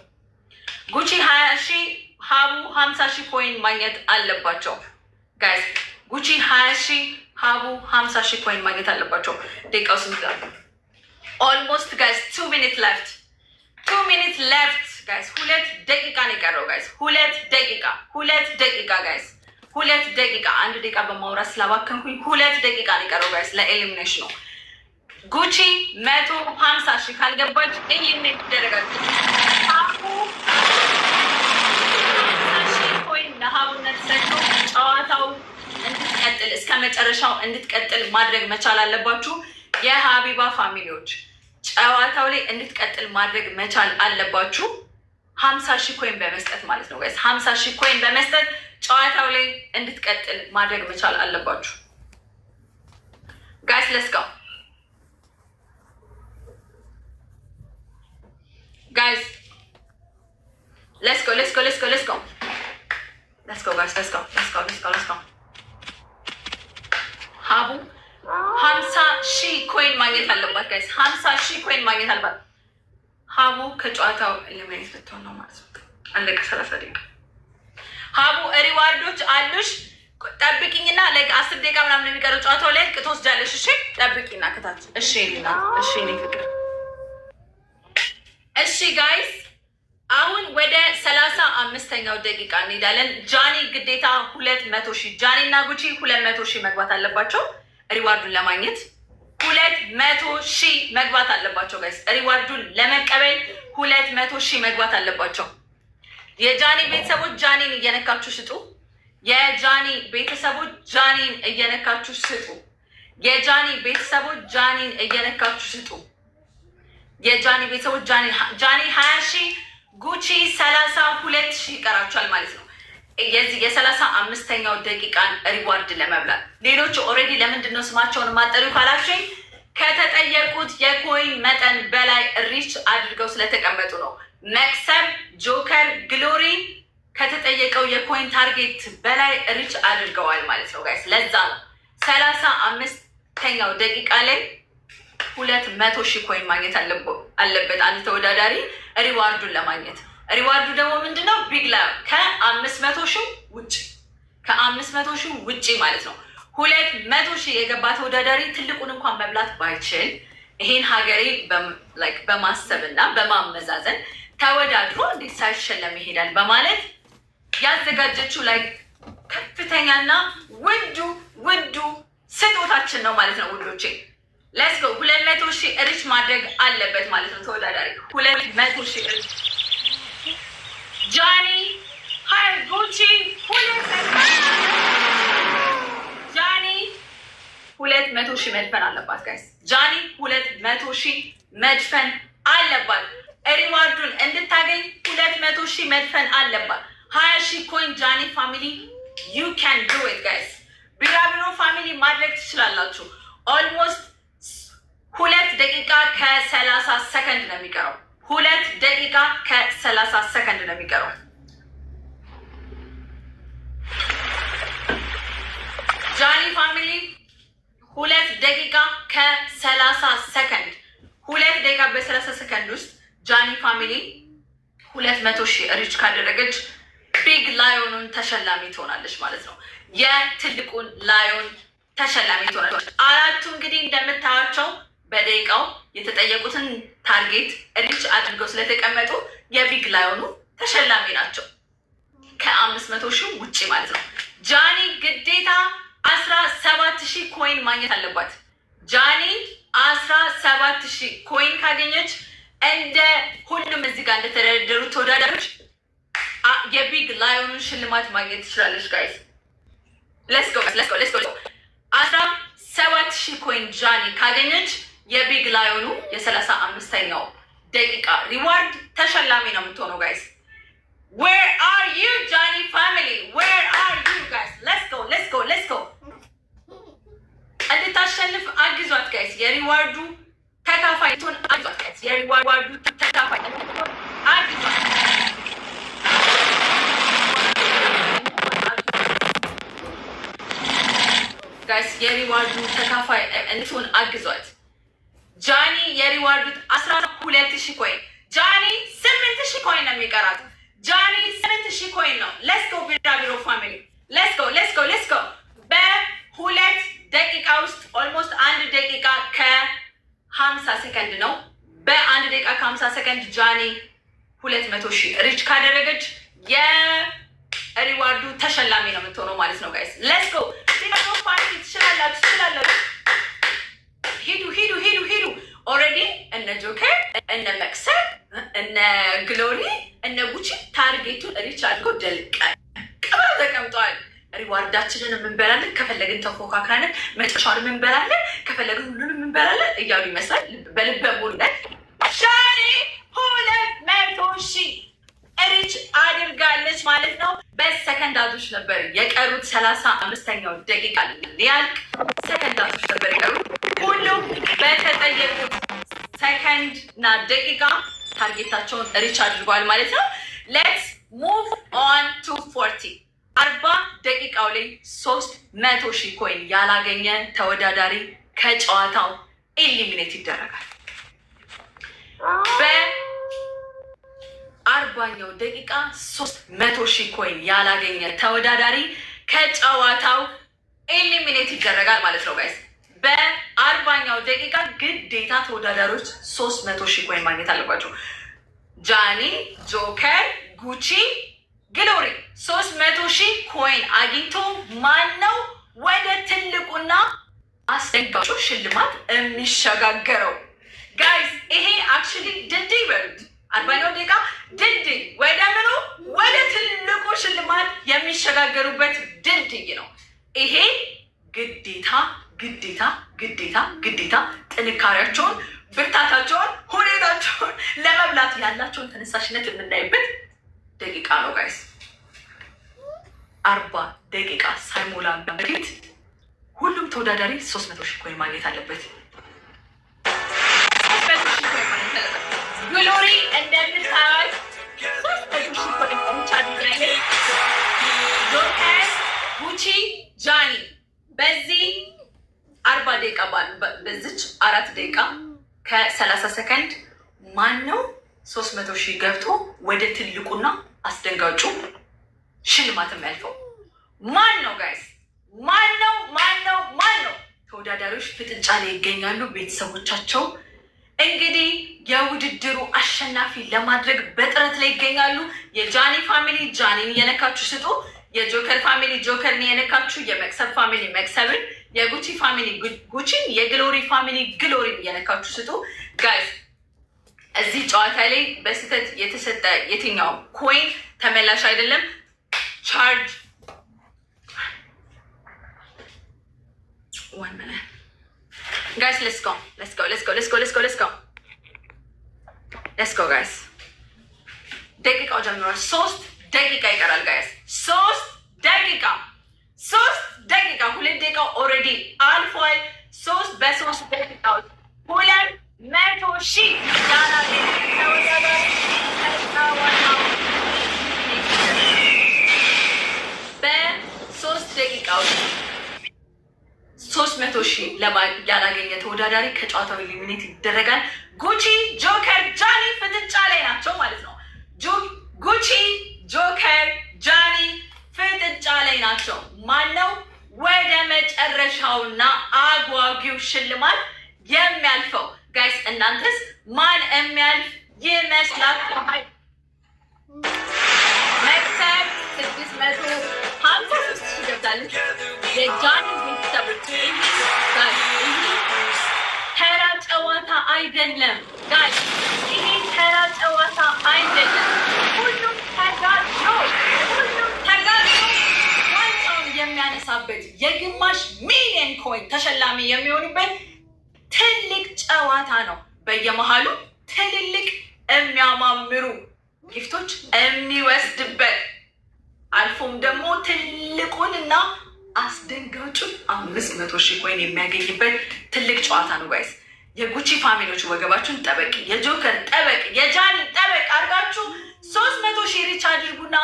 ጉቺ 20,000 ሀቡ 50,000 ኮይን ማግኘት አለባቸው ጋይስ። ጉቺ 20,000 ሀቡ 50,000 ኮይን ማግኘት አለባቸው። ደቂቃው ስንት ነው? ኦልሞስት ጋይስ 2 ሚኒት ሌፍት ጋይስ። 2 ደቂቃ ነው የቀረው ጋይስ። 2 ደቂቃ ጋይስ። 2 ደቂቃ 1 ደቂቃ በማውራት ስላባከንኩኝ 2 ደቂቃ ነው የቀረው ጋይስ ለኤሊሚኔሽን ነው። ጉቺ 150,000 ካልገባች ኢሊሚኔት ይደረጋል። ሀቡ 50,000 ኮይን ለሀቡነት ሰጥቶ ጨዋታው እንድትቀጥል እስከ መጨረሻው እንድትቀጥል ማድረግ መቻል አለባችሁ። የሀቢባ ፋሚሊዎች ጨዋታው ላይ እንድትቀጥል ማድረግ መቻል አለባችሁ። 50,000 ኮይን በመስጠት ማለት ነው ጋይስ። 50,000 ኮይን በመስጠት ጨዋታው ላይ እንድትቀጥል ማድረግ መቻል አለባችሁ ጋይስ። ለስጋ guys, let's go guys, let's go. ሀቡ 50,000 ኮይን ማግኘት አለባት ጋይስ። 50,000 ኮይን ማግኘት አለባት። ሀቡ ከጨዋታው ኤሊሚኔት ልትሆን ነው ማለት ነው። አለቀ። 30 ደቂቃ ሀቡ ሪዋርዶች አሉሽ። ጠብቂኝና ለግ 10 ደቂቃ ምናምን የሚቀረው ጨዋታው ላይ ትወስጃለሽ። እሺ ጠብቂና ከታች። እሺ ሊና እሺ ነው ፍቅር። እሺ ጋይስ አሁን ወደ 35ኛው ደቂቃ እንሄዳለን። ጃኒ ግዴታ 200,000 ጃኒ እና ጉቺ 200,000 መግባት አለባቸው ሪዋርዱን ለማግኘት 200,000 መግባት አለባቸው ጋይስ። ሪዋርዱን ለመቀበል 200,000 መግባት አለባቸው። የጃኒ ቤተሰቦች ጃኒን እየነካችሁ ስጡ። የጃኒ ቤተሰቦች ጃኒን እየነካችሁ ስጡ። የጃኒ ቤተሰቦች ጃኒን እየነካችሁ ስጡ። የጃኒ ቤተሰቦች ጃኒ 20,000 ጉቺ 32,000 ይቀራችኋል ማለት ነው። የዚህ የ35ኛው ደቂቃን ሪዋርድ ለመብላት ሌሎቹ ኦልሬዲ ለምንድን ነው ስማቸውን ማጠሪው ካላችሁኝ ከተጠየቁት የኮይን መጠን በላይ ሪች አድርገው ስለተቀመጡ ነው። መክሰብ፣ ጆከር፣ ግሎሪ ከተጠየቀው የኮይን ታርጌት በላይ ሪች አድርገዋል ማለት ነው ጋይስ። ለዛ ነው 35ኛው ደቂቃ ላይ 200,000 ኮይን ማግኘት አለበት አንድ ተወዳዳሪ ሪዋርዱን ለማግኘት። ሪዋርዱ ደግሞ ምንድነው? ቢግ ላይን ከ500,000 ውጭ ከ500,000 ውጭ ማለት ነው። 200,000 የገባ ተወዳዳሪ ትልቁን እንኳን መብላት ባይችል ይሄን ሀገሬ በማሰብ እና በማመዛዘን ተወዳድሮ እንዴት ሳይሸለም ይሄዳል በማለት ያዘጋጀችው ላይ ከፍተኛና ውዱ ስጦታችን ነው ማለት ነው ውዶቼ። ሌትስ ጎ 200,000 ሪች ማድረግ አለበት ማለት ነው ተወዳዳሪ 200,000 ሪች። ጃኒ ሃይ ጉቺ 200,000 መድፈን አለባት ጋይስ። ጃኒ 200,000 መድፈን አለባት። ሪዋርዱን እንድታገኝ 200,000 መድፈን አለባት። 20,000 ኮይን ጃኒ ፋሚሊ ዩ ካን ዱ ኢት ጋይስ። ቢራቢሮ ፋሚሊ ማድረግ ትችላላችሁ። ኦልሞስት 2 ደቂቃ ከ30 ሰከንድ ነው የሚቀረው። 2 ደቂቃ ከ30 ሰከንድ ነው የሚቀረው። ጃኒ ፋሚሊ 2 ደቂቃ ከ30 ሰከንድ 2 ደቂቃ በ30 ሰከንድ ውስጥ ጃኒ ፋሚሊ 200,000 ሪች ካደረገች ቢግ ላዮኑን ተሸላሚ ትሆናለች ማለት ነው። የትልቁን ላዮን ተሸላሚ ትሆናለች። አራቱ እንግዲህ እንደምታያቸው በደቂቃው የተጠየቁትን ታርጌት ሪች አድርገው ስለተቀመጡ የቢግ ላዮኑ ተሸላሚ ናቸው ከ500,000 ውጭ ማለት ነው። ጃኒ ግዴታ 17,000 ኮይን ማግኘት አለባት። ጃኒ 17,000 ኮይን ካገኘች እንደ ሁሉም እዚህ ጋር እንደተደረደሩ ተወዳዳሪዎች የቢግ ላዮኑን ሽልማት ማግኘት ትችላለች ጋይስ። ሌትስ ጎ 17,000 ኮይን ጃኒ ካገኘች የቢግ ላዮኑ የ35ኛው ደቂቃ ሪዋርድ ተሸላሚ ነው የምትሆነው ጋይስ። Where are you Johnny family? Where are you guys? Let's go. እንድታሸንፍ አግዟት ጋይስ። የሪዋርዱ ተካፋይ ትሆን አግዟት ጋይስ። የሪዋርዱ ተካፋይ ትሆን አግዟት ጋይስ። የሪዋርዱ ተካፋይ እንድትሆን አግዟት። ጃኒ የሪዋርዱ 12,000 ኮይን ጃኒ 8,000 ኮይን ነው የሚቀራት። ጃኒ 8,000 ኮይን ነው። ሌትስ ጎ ቢራቢሮ ፋሚሊ ሌትስ ጎ። በ2 ደቂቃ ውስጥ ኦልሞስት 1 ደቂቃ ከ50 ሰከንድ ነው። በ1 ደቂቃ ከ50 ሰከንድ ጃኒ 200,000 ሪች ካደረገች የሪዋርዱ ተሸላሚ ነው የምትሆነው ማለት ነው ጋይስ። ሌትስ ጎ ቢራቢሮ ፋሚሊ ትችላላችሁ። ሂዱ። ኦልሬዲ እነ ጆከር እነ መክሰብ እነ ግሎሪ እነ ጉቺ ታርጌቱን ሪች አድርገው ደልቀው ተቀምጠዋል። ሪዋርዳችንን የምንበላለን፣ ከፈለግን ተፎካክራለን፣ መጨረሻውን የምንበላለን፣ ከፈለግን ሁሉንም የምንበላለን እያሉ ይመስላል። በልበ ሙሉነት ጃኒ 200,000 ሪች አድርጋለች ማለት ነው። በሰከንዳቶች ነበር የቀሩት። 35ኛው ደቂቃ ሊያልቅ ሰከንዳቶች ነበር የቀሩት። ሁሉም በተጠየቁት ሰከንድ እና ደቂቃ ታርጌታቸውን ሪች አድርጓል ማለት ነው። ሌትስ ሙቭ ኦን ቱ 40 ደቂቃው ላይ 300,000 ኮይን ያላገኘ ተወዳዳሪ ከጨዋታው ኤሊሚኔት ይደረጋል። በ40ኛው ደቂቃ 300,000 ኮይን ያላገኘ ተወዳዳሪ ከጨዋታው ኤሊሚኔት ይደረጋል ማለት ነው ጋይስ። በ40ኛው ደቂቃ ግዴታ ተወዳዳሪዎች 300,000 ኮይን ማግኘት አለባቸው። ጃኒ፣ ጆከር፣ ጉቺ፣ ግሎሪ 300,000 ኮይን አግኝቶ ማን ነው ወደ ትልቁና አስደንጋጩ ሽልማት የሚሸጋገረው? ጋይስ ይሄ አክቹዋሊ ድልድይ በሉት። 40ኛው ደቂቃ ድልድይ ወደ ምኑ? ወደ ትልቁ ሽልማት የሚሸጋገሩበት ድልድይ ነው። ይሄ ግዴታ ግዴታ ግዴታ ግዴታ ጥንካሬያቸውን፣ ብርታታቸውን፣ ሁኔታቸውን ለመብላት ያላቸውን ተነሳሽነት የምናይበት ደቂቃ ነው ጋይስ። 40 ደቂቃ ሳይሞላ በፊት ሁሉም ተወዳዳሪ 300,000 ኮይን ማግኘት አለበት። 300,000 ኮይን ማግኘት አለበት። ግሎሪ እንደምታዩት 300,000 ኮይን ታድጋለች። ጆከር፣ ጉቺ፣ ጃኒ በዚህ 40 ደቂቃ በዚች 4 ደቂቃ ከ30 ሰከንድ ማን ነው 300,000 ገብቶ ወደ ትልቁና አስደንጋጩ ሽልማት የሚያልፈው? ማን ነው ጋይስ? ማን ነው? ማን ነው? ማን ነው? ተወዳዳሪዎች ፍጥጫ ላይ ይገኛሉ። ቤተሰቦቻቸው እንግዲህ የውድድሩ አሸናፊ ለማድረግ በጥረት ላይ ይገኛሉ። የጃኒ ፋሚሊ ጃኒን እየነካችሁ ስጡ። የጆከር ፋሚሊ ጆከርን እየነካችሁ፣ የመክሰብ ፋሚሊ መክሰብን፣ የጉቺ ፋሚሊ ጉቺን፣ የግሎሪ ፋሚሊ ግሎሪን እየነካችሁ ስጡ ጋይስ። እዚህ ጨዋታ ላይ በስህተት የተሰጠ የትኛው ኮይን ተመላሽ አይደለም። ቻርጅ one minute guys, let's go guys. ደቂቃው ጀምሯል። 3 ደቂቃ ይቀራል ጋይስ። 3 ደቂቃ 2 ደቂቃው ኦልሬዲ አልፏል። 3 በ3 ደቂቃዎች 200,000 ያላገኘ ተወዳዳሪ በ3 ደቂቃዎች 300,000 ያላገኘ ተወዳዳሪ ከጨዋታው ኤሊሚኔት ይደረጋል። ጉቺ፣ ጆከር፣ ጃኒ ፍጥጫ ላይ ናቸው ማለት ነው። ጉቺ፣ ጆከር፣ ጃኒ ፍጥጫ ላይ ናቸው። ማነው ወደ መጨረሻውና አጓጊው ሽልማት የሚያልፈው? ጋይስ እናንተስ ማን የሚያልፍ ይመስላችኋል? መክሰብ 653 ገብታለች። የጃኒ ቤተሰቦች ተራ ጨዋታ አይደለም ጋይስ፣ ይሄ ተራ ጨዋታ አይደለም። ሁሉም ተጋድሎ ዋንጫውን የሚያነሳበት የ1 ሚሊዮን ኮይን ተሸላሚ የሚሆንበት ትልቅ ጨዋታ ነው። በየመሃሉ ትልልቅ የሚያማምሩ ጊፍቶች የሚወስድበት አልፎም ደግሞ ትልቁንና አስደንጋጩን 500,000 ኮይን የሚያገኝበት ትልቅ ጨዋታ ነው ጋይስ። የጉቺ ፋሚሊዎች ወገባችሁን ጠበቅ፣ የጆከር ጠበቅ፣ የጃኒ ጠበቅ አድርጋችሁ 300,000 ሪች አድርጉና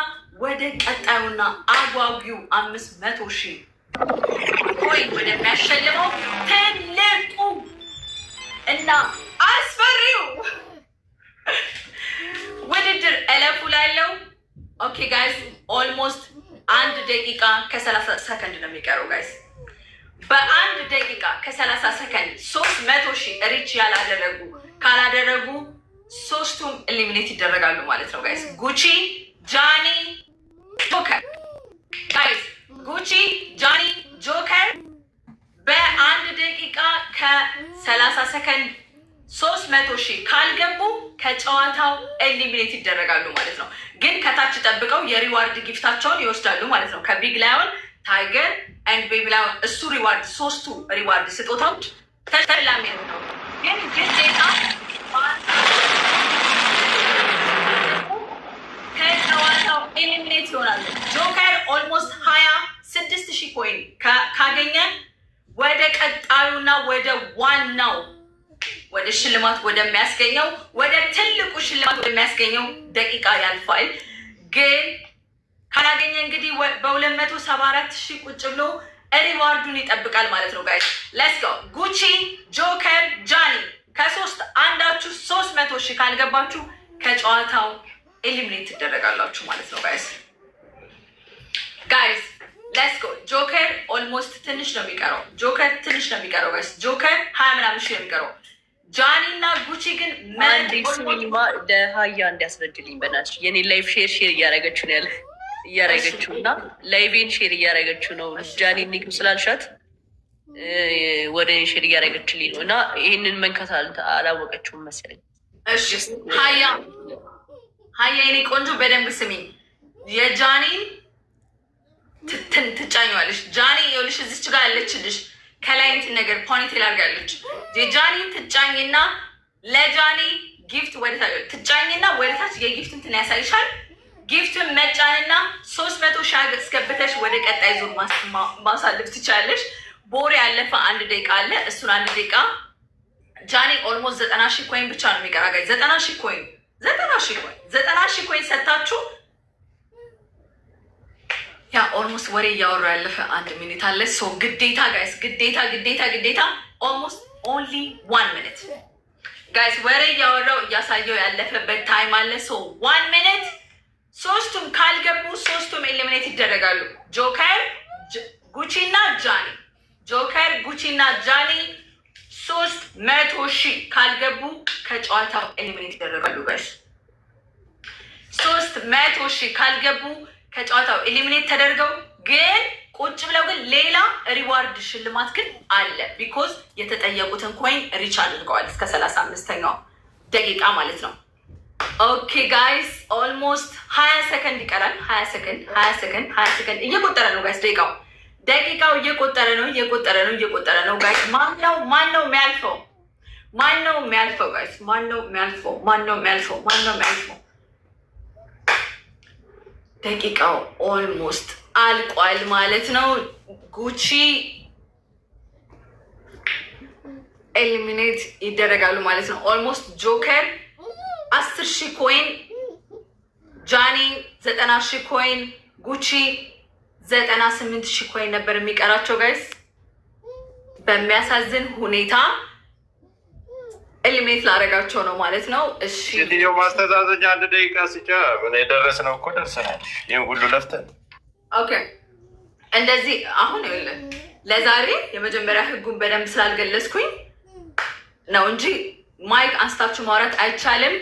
ወደ ቀጣዩና አጓጊው 500,000 ኮይን ወደሚያሸልመው ትልቁ እና አስፈሪው ውድድር እለፉ ላለው። ኦኬ ጋይስ ኦልሞስት 1 ደቂቃ ከ30 ሰከንድ ነው የሚቀረው ጋይስ። በ1 ደቂቃ ከ30 ሰከንድ 300,000 ሪች ካላደረጉ ሶስቱም ኤሊሚኔት ይደረጋሉ ማለት ነው ጋይስ። ጉቺ፣ ጃኒ፣ ጆከር ጋይስ። ጉቺ፣ ጃኒ፣ ጆከር በ1 ደቂቃ ከ30 ሰከንድ 300,000 ካልገቡ ከጨዋታው ኤሊሚኔት ይደረጋሉ ማለት ነው። ግን ከታች ጠብቀው የሪዋርድ ጊፍታቸውን ይወስዳሉ ማለት ነው። ከቢግ ላዮን፣ ታይገር ኤንድ ቤቢ ላዮን እሱ ሪዋርድ 3ቱ ሪዋርድ ስጦታዎች ተሸላሚ ነው። ግን ግዴታ ከጨዋታው ኤሊሚኔት ይሆናሉ። ጆከር ኦልሞስት 26,000 ኮይን ካገኘ ወደ ቀጣዩና ወደ ዋናው ወደ ሽልማት ወደሚያስገኘው ወደ ትልቁ ሽልማት ወደሚያስገኘው ደቂቃ ያልፋል። ግን ካላገኘ እንግዲህ በ274,000 ቁጭ ብሎ ሪዋርዱን ይጠብቃል ማለት ነው ጋይስ። ሌትስ ጎ። ጉቺ፣ ጆከር፣ ጃኒ ከ3 አንዳችሁ 300,000 ካልገባችሁ ከጨዋታው ኤሊሚኔት ትደረጋላችሁ ማለት ነው ጋይስ ሌትስ ጎ። ጆከር ኦልሞስት ትንሽ ነው የሚቀረው። ጋይስ ጆከር 20 ምናምን ሺህ ነው የሚቀረው። ጃኒ እና ጉቺ ግን ሀያ እንዲያስረድልኝ በናትሽ የኔ ላይፍ ሼር እያረገችው ነው እያረገችው እና ላይቬን ሼር እያረገችው ነው። ጃኒ ኒክ ስላልሻት ወደ እኔ ሼር እያረገችልኝ ነው እና ይህንን መንካት አላወቀችውም መሰለኝ። እሺ ሀያ የኔ ቆንጆ በደንብ ስሚኝ። የጃኒን ትጫኘዋለሽ። ጃኒ ይኸውልሽ እዚች ጋር ያለችልሽ ከላይ እንትን ነገር ፖኒቴል አድርጋለች። የጃኒን ትጫኝና ለጃኒ ጊፍት ወደታች ትጫኝና ወደታች የጊፍት እንትን ያሳይሻል። ጊፍትን መጫንና 300 ሺህ አስገብተሽ ወደ ቀጣይ ዙር ማሳለፍ ትችላለሽ። ቦሬ ያለፈ 1 ደቂቃ አለ። እሱን 1 ደቂቃ ጃኒ ኦልሞስት 90 ሺህ ኮይን ብቻ ነው የሚቀራ ጋይ 90 ሺህ ኮይን ሰታችሁ ያ ኦልሞስት ወሬ እያወራ ያለፈ 1 ሚኒት አለ። ሶ ግዴታ ጋይስ ግዴታ ኦልሞስት ኦንሊ 1 ሚኒት ጋይስ ወሬ እያወራው እያሳየው ያለፈበት ታይም አለ። ሶ 1 ሚኒት ሶስቱም ካልገቡ ሶስቱም ኤሊሚኔት ይደረጋሉ። ጆከር ጉቺ እና ጃኒ 300 ሺህ ካልገቡ ከጨዋታው ኤሊሚኔት ይደረጋሉ ጋይስ 300 ሺህ ካልገቡ ከጨዋታው ኤሊሚኔት ተደርገው ግን ቁጭ ብለው ግን ሌላ ሪዋርድ ሽልማት ግን አለ። ቢኮዝ የተጠየቁትን ኮይን ሪች አድርገዋል እስከ 35ኛው ደቂቃ ማለት ነው። ኦኬ ጋይስ ኦልሞስት 20 ሰከንድ ይቀራል። 20 ሰከንድ እየቆጠረ ነው ጋይስ። ደቂቃው እየቆጠረ ነው ጋይስ። ማነው የሚያልፈው ጋይስ? ማነው የሚያልፈው? ደቂቃው ኦልሞስት አልቋል ማለት ነው። ጉቺ ኤሊሚኔት ይደረጋሉ ማለት ነው። ኦልሞስት ጆከር 10 ሺህ ኮይን፣ ጃኒ 90 ሺህ ኮይን፣ ጉቺ 98 ሺህ ኮይን ነበር የሚቀራቸው ጋይስ። በሚያሳዝን ሁኔታ ኤሊሚኔት ላደረጋቸው ነው ማለት ነው። እሺ ሴትዮ ማስተዛዘኛ 1 ደቂቃ ሲጫ ምን የደረስነው እኮ ደርሰናል። ይህን ሁሉ ለፍተን ኦኬ እንደዚህ አሁን ይኸውልህ ለዛሬ የመጀመሪያ ህጉን በደንብ ስላልገለጽኩኝ ነው እንጂ ማይክ አንስታችሁ ማውራት አይቻልም።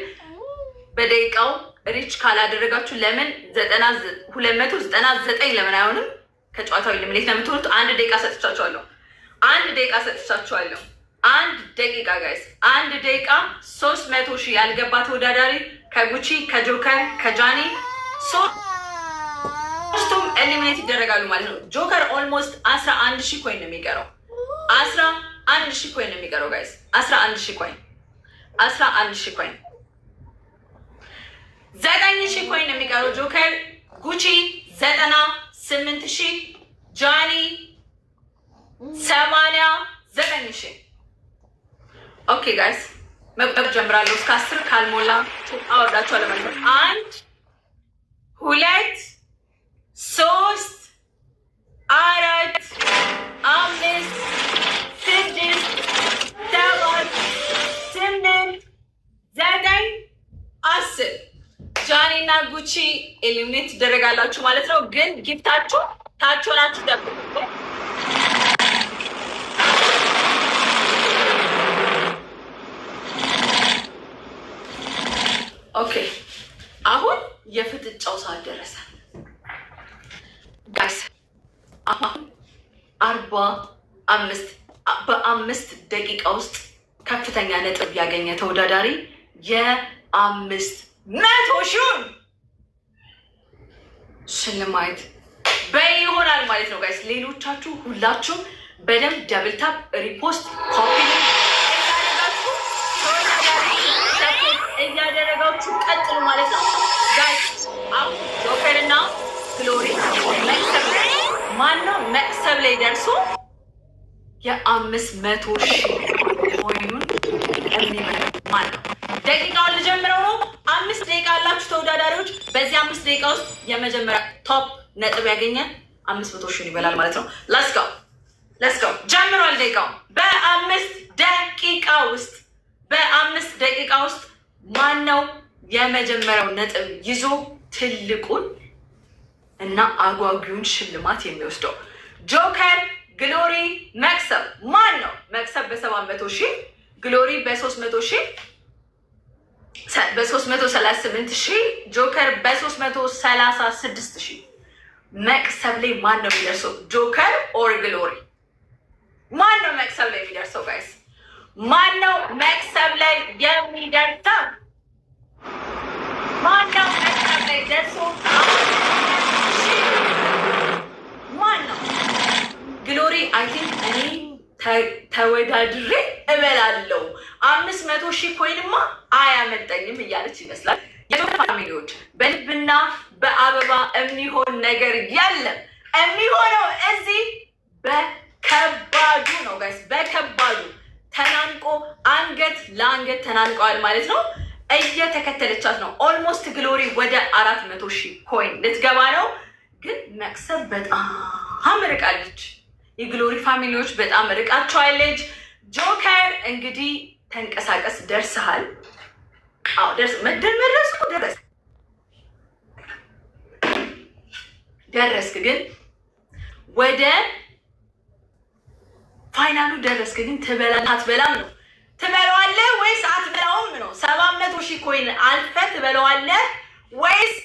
በደቂቃው ሪች ካላደረጋችሁ ለምን 299 ለምን አይሆንም? ከጨዋታው ኤሊሚኔት ነው የምትሆኑት። 1 ደቂቃ ሰጥቻችኋለሁ። 1 ደቂቃ ጋይስ 1 ደቂቃ 300 ሺህ ያልገባ ተወዳዳሪ ከጉቺ ከጆከር ከጃኒ ሶስቱም ኤሊሚኔት ይደረጋሉ ማለት ነው። ጆከር ኦልሞስት 11 ሺህ ኮይን ነው የሚቀረው። 11 ሺህ ኮይን ነው የሚቀረው ጋይስ 11 ሺህ ኮይን 9 ሺህ ኮይን ነው የሚቀረው ጆከር። ጉቺ 98 ሺህ፣ ጃኒ 89 ሺህ። ኦኬ ጋይስ መቅጠብ ጀምራለሁ። እስከ 10 ካልሞላ አወርዳችኋለሁ ማለት ነው። 1 2 3 4 5 6 7 8 9 10 ጃኒ እና ጉቺ ኤሊሚኔት ትደረጋላችሁ ማለት ነው። ግን ጊፍታችሁ ታች ሆናችሁ ጠብቁ። ኦኬ አሁን የፍጥጫው ሰዓት ደረሰ ጋይስ። አሁን 45 ደቂቃ ውስጥ ከፍተኛ ነጥብ ያገኘ ተወዳዳሪ የ500 ሺህ ሽልማት በይ ይሆናል ማለት ነው ጋይስ። ሌሎቻችሁ ሁላችሁም በደንብ ደብል ታፕ ሪፖስት ኮፒ እያደረጋችሁ ቀጥሉ ማለት ነው ጋይስ። አሁን ጆከርና ግሎሪ ማነው መቅሰብ ላይ ደርሶ የ500 ሺህ ኮይኑን የሚበላ ማነው? ደቂቃውን ልጀምረው ነው። 5 ደቂቃ አላችሁ ተወዳዳሪዎች። በዚህ 5 ደቂቃ ውስጥ የመጀመሪያ ቶፕ ነጥብ ያገኘ 500 ሺህ ይበላል ማለት ነው። ለስጎ ጀምሯል ደቂቃው። በ5 ደቂቃ ውስጥ ማን ነው የመጀመሪያው ነጥብ ይዞ ትልቁን እና አጓጊውን ሽልማት የሚወስደው ጆከር፣ ግሎሪ፣ መክሰብ ማን ነው? መክሰብ በ700,000 ግሎሪ በ300,000 በ338,000 ጆከር በ336,000 መክሰብ ላይ ማን ነው የሚደርሰው? ጆከር ኦር ግሎሪ? ማን ነው መክሰብ ላይ የሚደርሰው? ጋይስ ማን ነው መክሰብ ላይ የሚደርሰው? ማን ነው መክሰብ ላይ ደርሶ ማን ነው? ግሎሪ አይ ቲንክ እኔ ተወዳድሬ እበላለሁ 500,000 ኮይንማ አያመልጠኝም እያለች ይመስላል። የጆከር ፋሚሊዎች በልብና በአበባ የሚሆን ነገር የለም። የሚሆነው እዚህ በከባዱ ነው ጋይስ፣ በከባዱ ተናንቆ አንገት ለአንገት ተናንቀዋል ማለት ነው። እየተከተለቻት ነው። ኦልሞስት ግሎሪ ወደ 400,000 ኮይን ልትገባ ነው። ግን መክሰብ በጣም ርቃለች። የግሎሪ ፋሚሊዎች በጣም ርቃቸዋለች። ጆከር እንግዲህ ተንቀሳቀስ፣ ደርሰሃል። አዎ ደረስክ፣ ግን ወደ ፋይናሉ ደረስክ። ግን አትበላም ነው? ትበለዋለህ ወይስ አትበላውም ነው? 700,000 ኮይን አልፈህ ትበለዋለህ ወይስ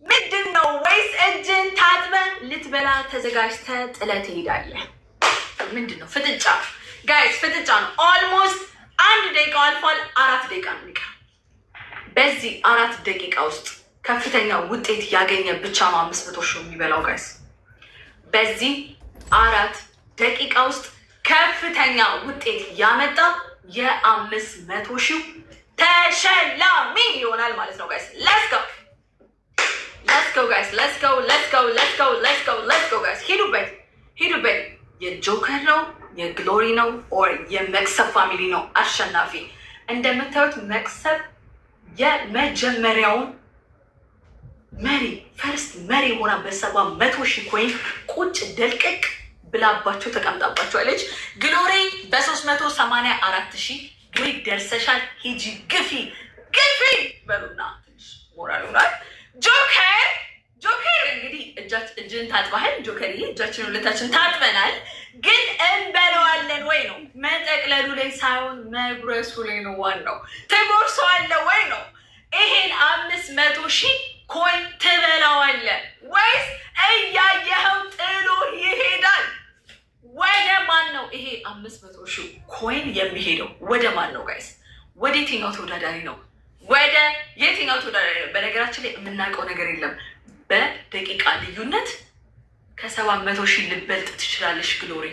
ምንድን ነው? ወይስ እጅን ታጥበህ ልትበላ ተዘጋጅተህ ጥለህ ትሄዳለህ? ምንድን ነው? ፍጥጫ ጋይስ፣ ፍጥጫ ነው። ኦልሞስት 1 ደቂቃ አልፏል። 4 ደቂቃ ነው የሚቀር። በዚህ 4 ደቂቃ ውስጥ ከፍተኛ ውጤት ያገኘ ብቻ ነው 500,000 የሚበላው ጋይስ። በዚህ 4 ደቂቃ ውስጥ ከፍተኛ ውጤት ያመጣ የ500,000 ተሸላሚ ይሆናል ማለት ነው ጋይስ። ሌትስ ጎ ጋይስ፣ ሌትስ ጎ ጋይስ። ሂዱበት። የጆከር ነው የግሎሪ ነው ኦር የመክሰብ ፋሚሊ ነው አሸናፊ? እንደምታዩት መክሰብ የመጀመሪያውን ፈርስት መሪ ሆና በ700,000 ኮይን ቁጭ ደልቅቅ ብላባቸው ተቀምጣባቸዋለች። ግሎሪ በ384,000 ግሎሪ ደርሰሻል፣ ሂጂ ግፊ በሉና ትንሽ ሞራል ሆናል። ጆከር እንግዲህ እጅን ታጥባሃል። ጆከርዬ እጃችን ሁለታችን ታጥበናል። ግን እንበለዋለን ወይ ነው? መጠቅለሉ ላይ ሳይሆን መጉረሱ ላይ ነው ዋናው። ትጎርሰዋለህ ወይ ነው? ይሄን 500,000 ኮይን ትበላዋለህ ወይስ እያየኸው ጥሎ ይሄዳል? ወደ ማን ነው ይሄ 500,000 ኮይን የሚሄደው? ወደ ማን ነው ጋይስ? ወደ የትኛው ተወዳዳሪ ነው? ወደ የትኛው ተወዳዳሪ ነው? በነገራችን ላይ የምናውቀው ነገር የለም። በደቂቃ ልዩነት ከ700,000 ልበልጥ ትችላለች ግሎሪ።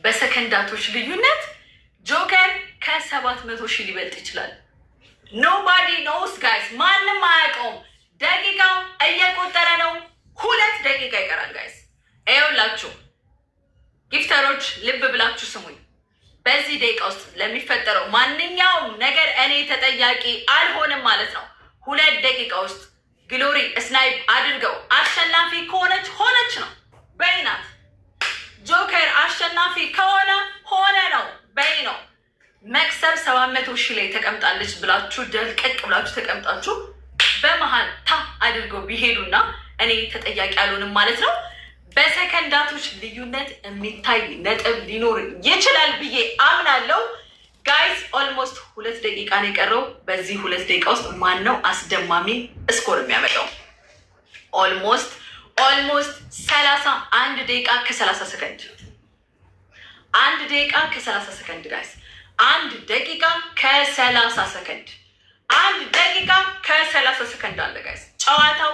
በሰከንዳቶች ልዩነት ጆከር ከ700,000 ሊበልጥ ይችላል። ኖባዲ ኖውስ ጋይስ፣ ማንም አያውቀውም። ደቂቃው እየቆጠረ ነው። 2 ደቂቃ ይቀራል ጋይስ። ይኸውላችሁ ጊፍተሮች ልብ ብላችሁ ስሙኝ። በዚህ ደቂቃ ውስጥ ለሚፈጠረው ማንኛውም ነገር እኔ ተጠያቂ አልሆንም ማለት ነው። 2 ደቂቃ ውስጥ ግሎሪ ስናይፕ አድርገው አሸናፊ ከሆነች ሆነች ነው በይናት። ጆከር አሸናፊ ከሆነ ሆነ ነው በይ ነው። መክሰብ 700,000 ላይ ተቀምጣለች ብላችሁ ደልቀቅ ብላችሁ ተቀምጣችሁ በመሀል ታ አድርገው ቢሄዱና እኔ ተጠያቂ አልሆንም ማለት ነው። በሰከንዳቶች ልዩነት የሚታይ ነጥብ ሊኖር ይችላል ብዬ አምናለሁ። ጋይስ ኦልሞስት 2 ደቂቃ ነው የቀረው። በዚህ 2 ደቂቃ ውስጥ ማን ነው አስደማሚ ስኮር የሚያመጣው? ኦልሞስት 31 ደቂቃ ከ30 ሰከንድ 1 ደቂቃ ከ30 ሰከንድ ጋይስ፣ 1 ደቂቃ ከ30 ሰከንድ 1 ደቂቃ ከ30 ሰከንድ አለ ጋይስ። ጨዋታው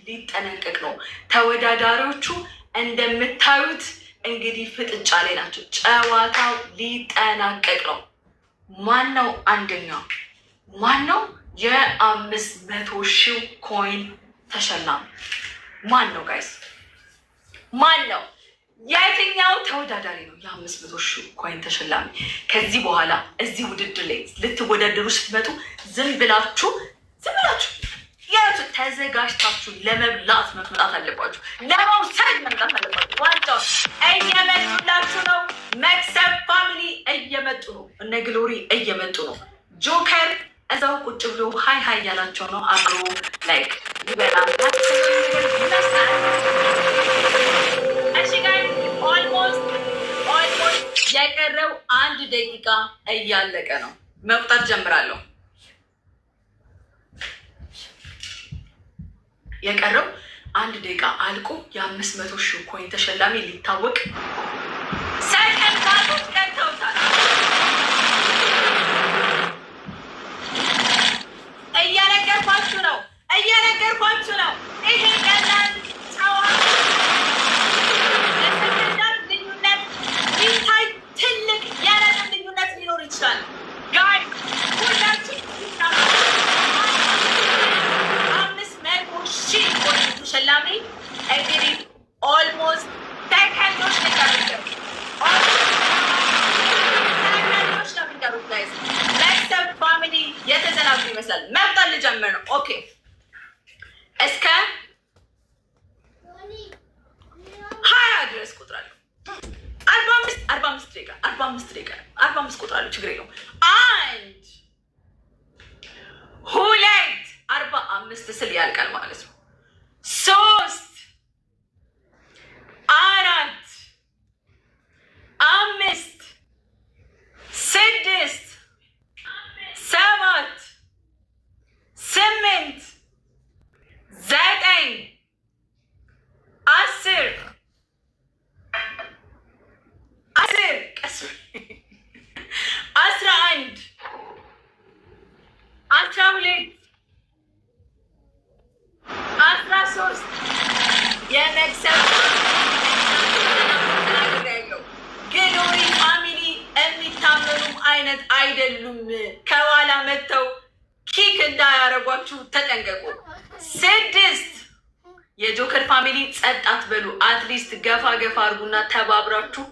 ሊጠናቀቅ ነው። ተወዳዳሪዎቹ እንደምታዩት እንግዲህ ፍጥጫ ላይ ናቸው። ጨዋታው ሊጠናቀቅ ነው። ማን ነው አንደኛው? ማን ነው የ500,000 ኮይን ተሸላሚ? ማን ነው ጋይስ? ማን ነው? የትኛው ተወዳዳሪ ነው የ500,000 ኮይን ተሸላሚ? ከዚህ በኋላ እዚህ ውድድር ላይ ልትወዳደሩ ስትመጡ ዝም ብላችሁ ያቱ ተዘጋጅታችሁ ለመብላት መምጣት አለባችሁ። ለመውሰድ መምጣት አለባችሁ። ዋንጫው እየመጡላችሁ ነው። መክሰብ ፋሚሊ እየመጡ ነው። እነ ግሎሪ እየመጡ ነው። ጆከር እዛው ቁጭ ብሎ ሀይ ሀይ ያላቸው ነው። አብሮ ላይክ ይበላል። እሺ ጋይ ኦልሞስት የቀረው 1 ደቂቃ እያለቀ ነው። መቁጠር ጀምራለሁ። የቀረው 1 ደቂቃ አልቆ የ500,000 ኮይን ተሸላሚ ሊታወቅ ሰከንድ ባሉት ቀርተውታል። እየነገርኳችሁ ነው። ይሄ ቀላል ጨዋታ ልዩነት ሊታይ ትልቅ የነጥብ ልዩነት ሊኖር ይችላል። ጋይ ሁላችን 500,000 ኮይን ተሸላሚ እንግዲህ ኦልሞስት ሰከንዶች ነጋቸው ቤተሰብ ፋሚሊ የተዘናጉ ይመስላል። መብጣት ልጀምር ነው። ኦኬ እስከ 20 ድረስ ቁጥራለሁ። 45 ደቂቃ 45 ቁጥራለሁ። ችግር የለውም። 1 2 45 ስል ያልቃል ማለት ነው። 3 4 5 6 7 8 9 10 11 12 13 የመክሰብ ግሎሪ ፋሚሊ የሚታመኑም አይነት አይደሉም። ከኋላ መጥተው ኪክ እንዳያረጓችሁ ተጠንቀቁ። 6 የጆከር ፋሚሊ ጸጥ አትበሉ። አትሊስት ገፋ አድርጉና ተባብራችሁ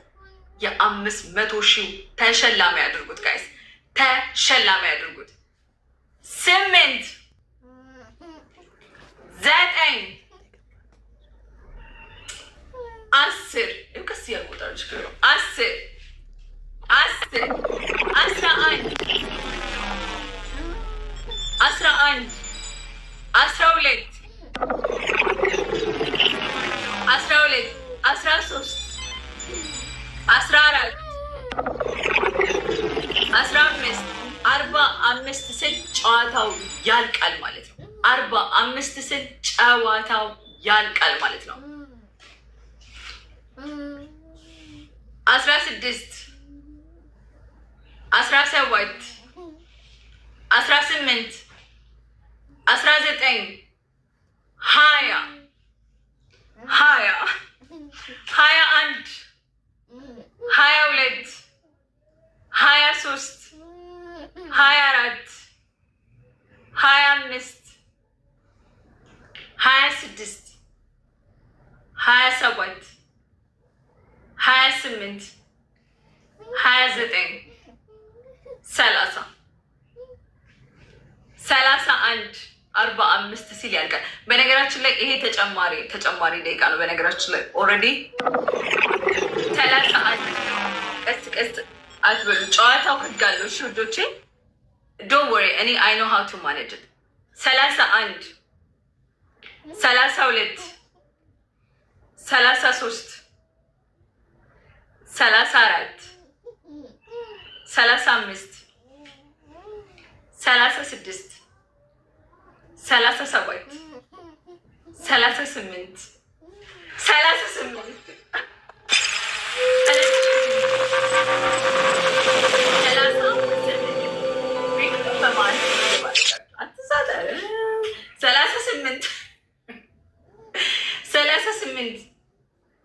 የ500,000 ተሸላሚ ያድርጉት። ጋይስ ተሸላሚ ያድርጉት። 8 9 10 ቀስ ያልቆጣች 10 11 12 13 14 15 45 ስል ጨዋታው ያልቃል ማለት ነው። 45 ስል ጨዋታው ያልቃል ማለት ነው። 16 17 18 19 20 21 22 23 24 25 26 27 28 29 30 31 45 ሲል ያልቃል። በነገራችን ላይ ይሄ ተጨማሪ ደቂቃ ነው። በነገራችን ላይ ኦልሬዲ 31 ቀስ አትበሉ። ጨዋታው ህግ አለው። እሺ ውዶቼ ዶንት ወሪ እኔ አይ ኖ ሃው ቱ ማኔጅ ኢት። 31 32 33 34 35 36 37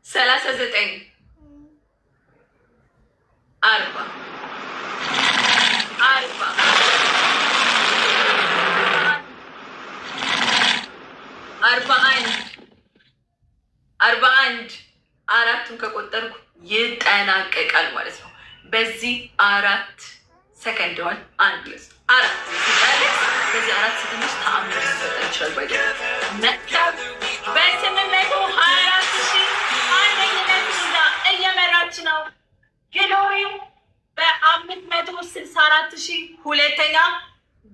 38 አራቱን ከቆጠርኩ ይጠናቀቃል ማለት ነው። በዚህ 4 ሰከንድ ሆን 1 4 ሲጨርስ በዚህ 4 ሰከንድ ውስጥ ተአምር ሊፈጠር ይችላል። በ824,000 አንደኝነት ይዛ እየመራች ነው። ግሎሪው በ5 354,000 ሁለተኛ፣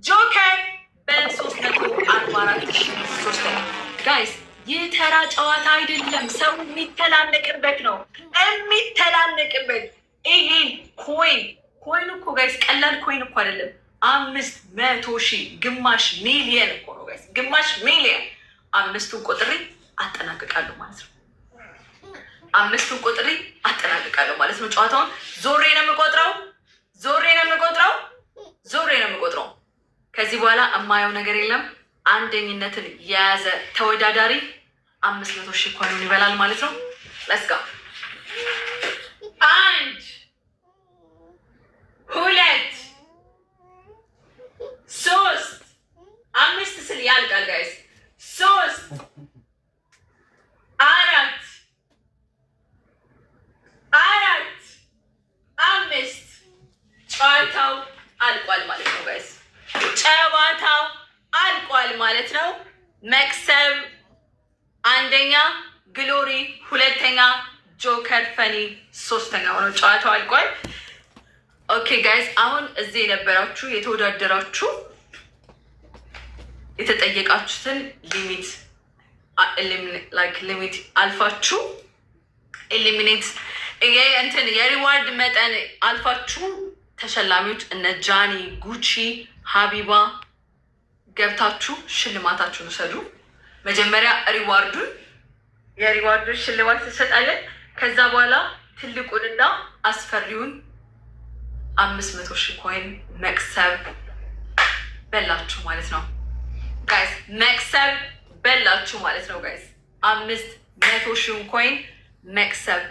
ጆከር በ344,000 ሶስተኛ። ጋይስ ይህ ተራ ጨዋታ አይደለም፣ ሰው የሚተላለቅበት ነው። የሚተላለቅበት ይሄን ኮይን እኮ ጋይስ ቀላል ኮይን እኮ አይደለም። 500,000 ግማሽ ሚሊየን እኮ ነው ጋይስ፣ ግማሽ ሚሊየን። 5ቱን ቆጥሬ አጠናቅቃለሁ ማለት ነው። 5ቱን ቆጥሬ አጠናቅቃለሁ ማለት ነው። ጨዋታውን ዞሬ ነው የምቆጥረው። ከዚህ በኋላ የማየው ነገር የለም። አንደኝነትን የያዘ ተወዳዳሪ 500,000 ኮይኑን ይበላል ማለት ነው። ለስጋ 1 2 3 5 ስል ያልቃል ጋይስ 3 4 5 ጨዋታው አልቋል ማለት ነው ጋይስ። ጨዋታው አልቋል ማለት ነው። መክሰብ አንደኛ፣ ግሎሪ ሁለተኛ፣ ጆከር ፈኒ ሶስተኛ ሆነው ጨዋታው አልቋል። ኦኬ ጋይስ፣ አሁን እዚህ የነበራችሁ የተወዳደራችሁ የተጠየቃችሁትን ሊሚት አልፋችሁ ኤሊሚኔት የሪዋርድ መጠን አልፋችሁ ተሸላሚዎች እነ ጃኒ፣ ጉቺ፣ ሀቢባ ገብታችሁ ሽልማታችሁን ውሰዱ። መጀመሪያ የሪዋርዱን ሽልማት እንሰጣለን። ከዛ በኋላ ትልቁንና አስፈሪውን 500,000 ኮይን መክሰብ በላችሁ ማለት ነው ጋይስ። መክሰብ በላችሁ ማለት ነው ጋይስ። 500,000 ኮይን መክሰብ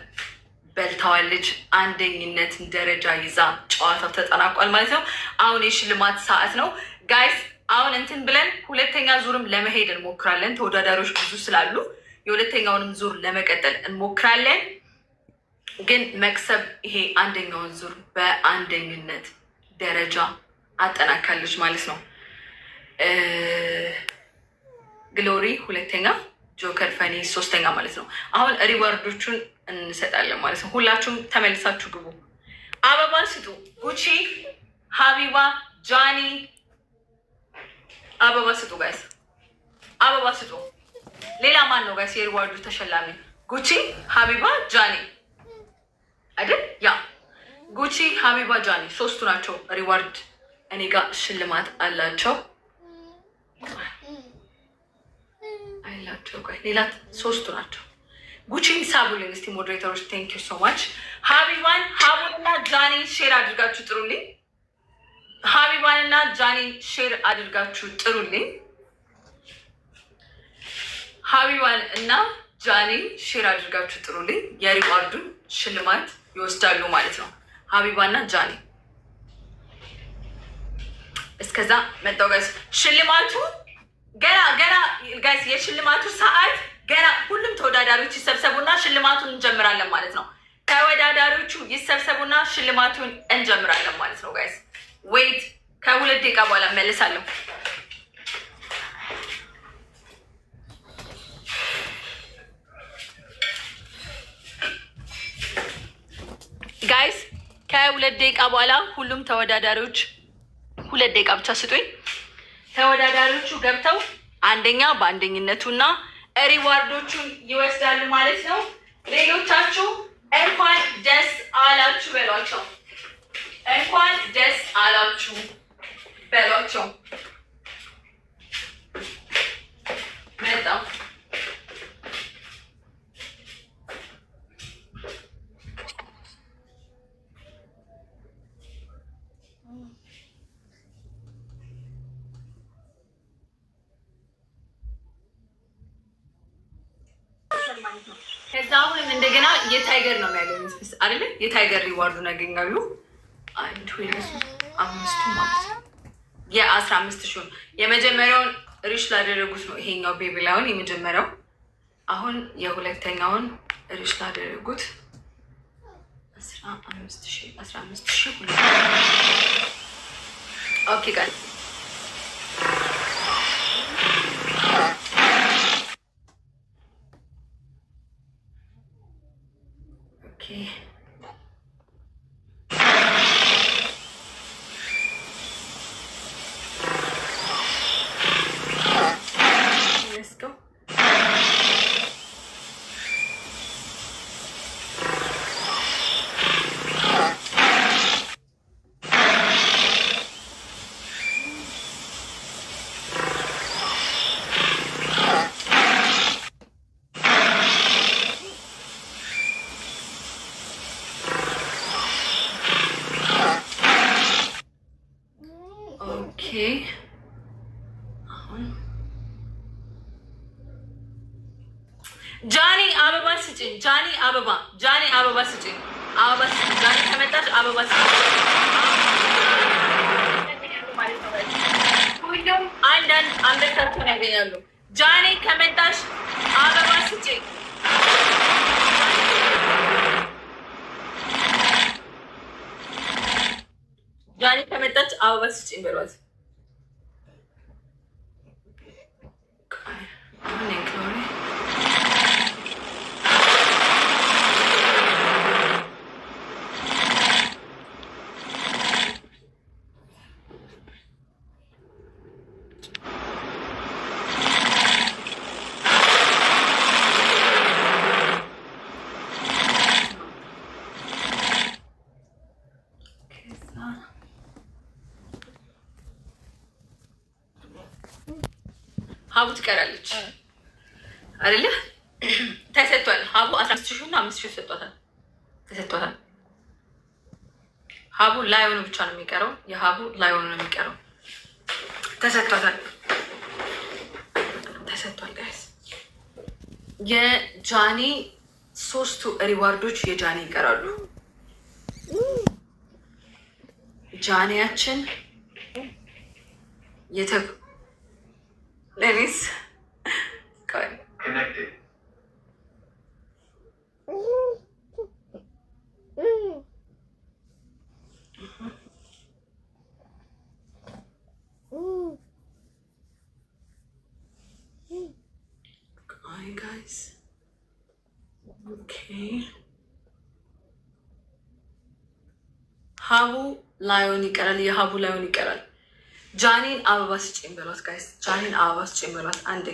በልተዋለች። አንደኝነትን ደረጃ ይዛ ጨዋታው ተጠናቋል ማለት ነው። አሁን የሽልማት ሰዓት ነው ጋይስ። አሁን እንትን ብለን ሁለተኛ ዙርም ለመሄድ እንሞክራለን። ተወዳዳሪዎች ብዙ ስላሉ የሁለተኛውንም ዙር ለመቀጠል እንሞክራለን። ግን መክሰብ ይሄ አንደኛውን ዙር በአንደኝነት ደረጃ አጠናካለች ማለት ነው። ግሎሪ ሁለተኛ፣ ጆከር ፈኒ ሶስተኛ ማለት ነው። አሁን ሪዋርዶቹን እንሰጣለን ማለት ነው። ሁላችሁም ተመልሳችሁ ግቡ። አበባ ስጡ። ጉቺ፣ ሀቢባ፣ ጃኒ አበባ ስጡ ጋይስ፣ አበባ ስጡ። ሌላ ማን ነው ጋይስ የሪዋርዱ ተሸላሚ? ጉቺ፣ ሀቢባ፣ ጃኒ አይደል? ያ ጉቺ፣ ሀቢባ፣ ጃኒ ሶስቱ ናቸው ሪዋርድ እኔ ጋር ሽልማት አላቸው። ሌላ ሶስቱ ናቸው። ጉቺን ሳቡልኝ እስቲ ሞዴሬተሮች፣ ቴንክ ዩ ሶ ማች። ሀቢባን፣ ሀቡንና ጃኒ ሼር አድርጋችሁ ጥሩልኝ። ሀቢባንና ጃኒ ሼር አድርጋችሁ ጥሩልኝ። ሀቢባን እና ጃኒ ሼር አድርጋችሁ ጥሩልኝ። የሪዋርዱን ሽልማት ይወስዳሉ ማለት ነው ሀቢባና ጃኒ። እስከዛ መጣው ጋይስ ሽልማቱ ገና ጋይስ፣ የሽልማቱ ሰዓት ገና። ሁሉም ተወዳዳሪዎች ይሰብሰቡና ሽልማቱን እንጀምራለን ማለት ነው። ተወዳዳሪዎቹ ይሰብሰቡና ሽልማቱን እንጀምራለን ማለት ነው ጋይስ። ዌይት፣ ከ2 ደቂቃ በኋላ መልሳለሁ። ጋይስ ከ2 ደቂቃ በኋላ ሁሉም ተወዳዳሪዎች 2 ደቂቃ ብቻ ስጡኝ። ተወዳዳሪዎቹ ገብተው አንደኛ በአንደኝነቱና ሪዋርዶቹን ይወስዳሉ ማለት ነው። ሌሎቻችሁ እንኳን ደስ አላችሁ በሏቸው። እንኳን ደስ አላችሁ በሏቸው። በጣም ከዛ አሁንም እንደገና የታይገር ነው የሚያገኙት አይደለ? የታይገር ሪዋርዱን ያገኛሉ። 1 2 3 5 ማለት ነው። የ15,000 የመጀመሪያውን ሪሽ ላደረጉት ነው ይሄኛው ቤቢ ላይሆን የመጀመሪያው። አሁን የሁለተኛውን ሪሽ ላደረጉት 15,000 ኦኬ ጋር ጃኒ አበባ ስጭኝ። ጃኒ አበባ ስጭኝ። ጃኒ ከመጣች አበባ ስጭኝ። ሁሉም አንዳንዳቸውን ያገኛሉ። ጃኒ ከመጣች አበባ ስጭኝ። ጃኒ ከመጣች አበባ ስጭኝ በሏት። ሀቡ ትቀራለች አይደለ? ተሰጥቷል። ሀቡ 15,000 እና 5,000 ተሰጥቷታል። ሀቡ ላይሆኑ ብቻ ነው የሚቀረው። የሀቡ ላይሆኑ ነው የሚቀረው። ተሰጥቷል። ጋይስ የጃኒ 3ቱ ሪዋርዶች የጃኒ ይቀራሉ። ጃኒያችን Dennis. Good. Connected. Hi guys. Okay. ሀቡ ላዮን ይቀራል። የሀቡ ላዮን ይቀራል። ጃኒን አበባ ስጭኝ በሏት ጋይስ። ጃኒን አበባ ስጭኝ በሏት አንዴ።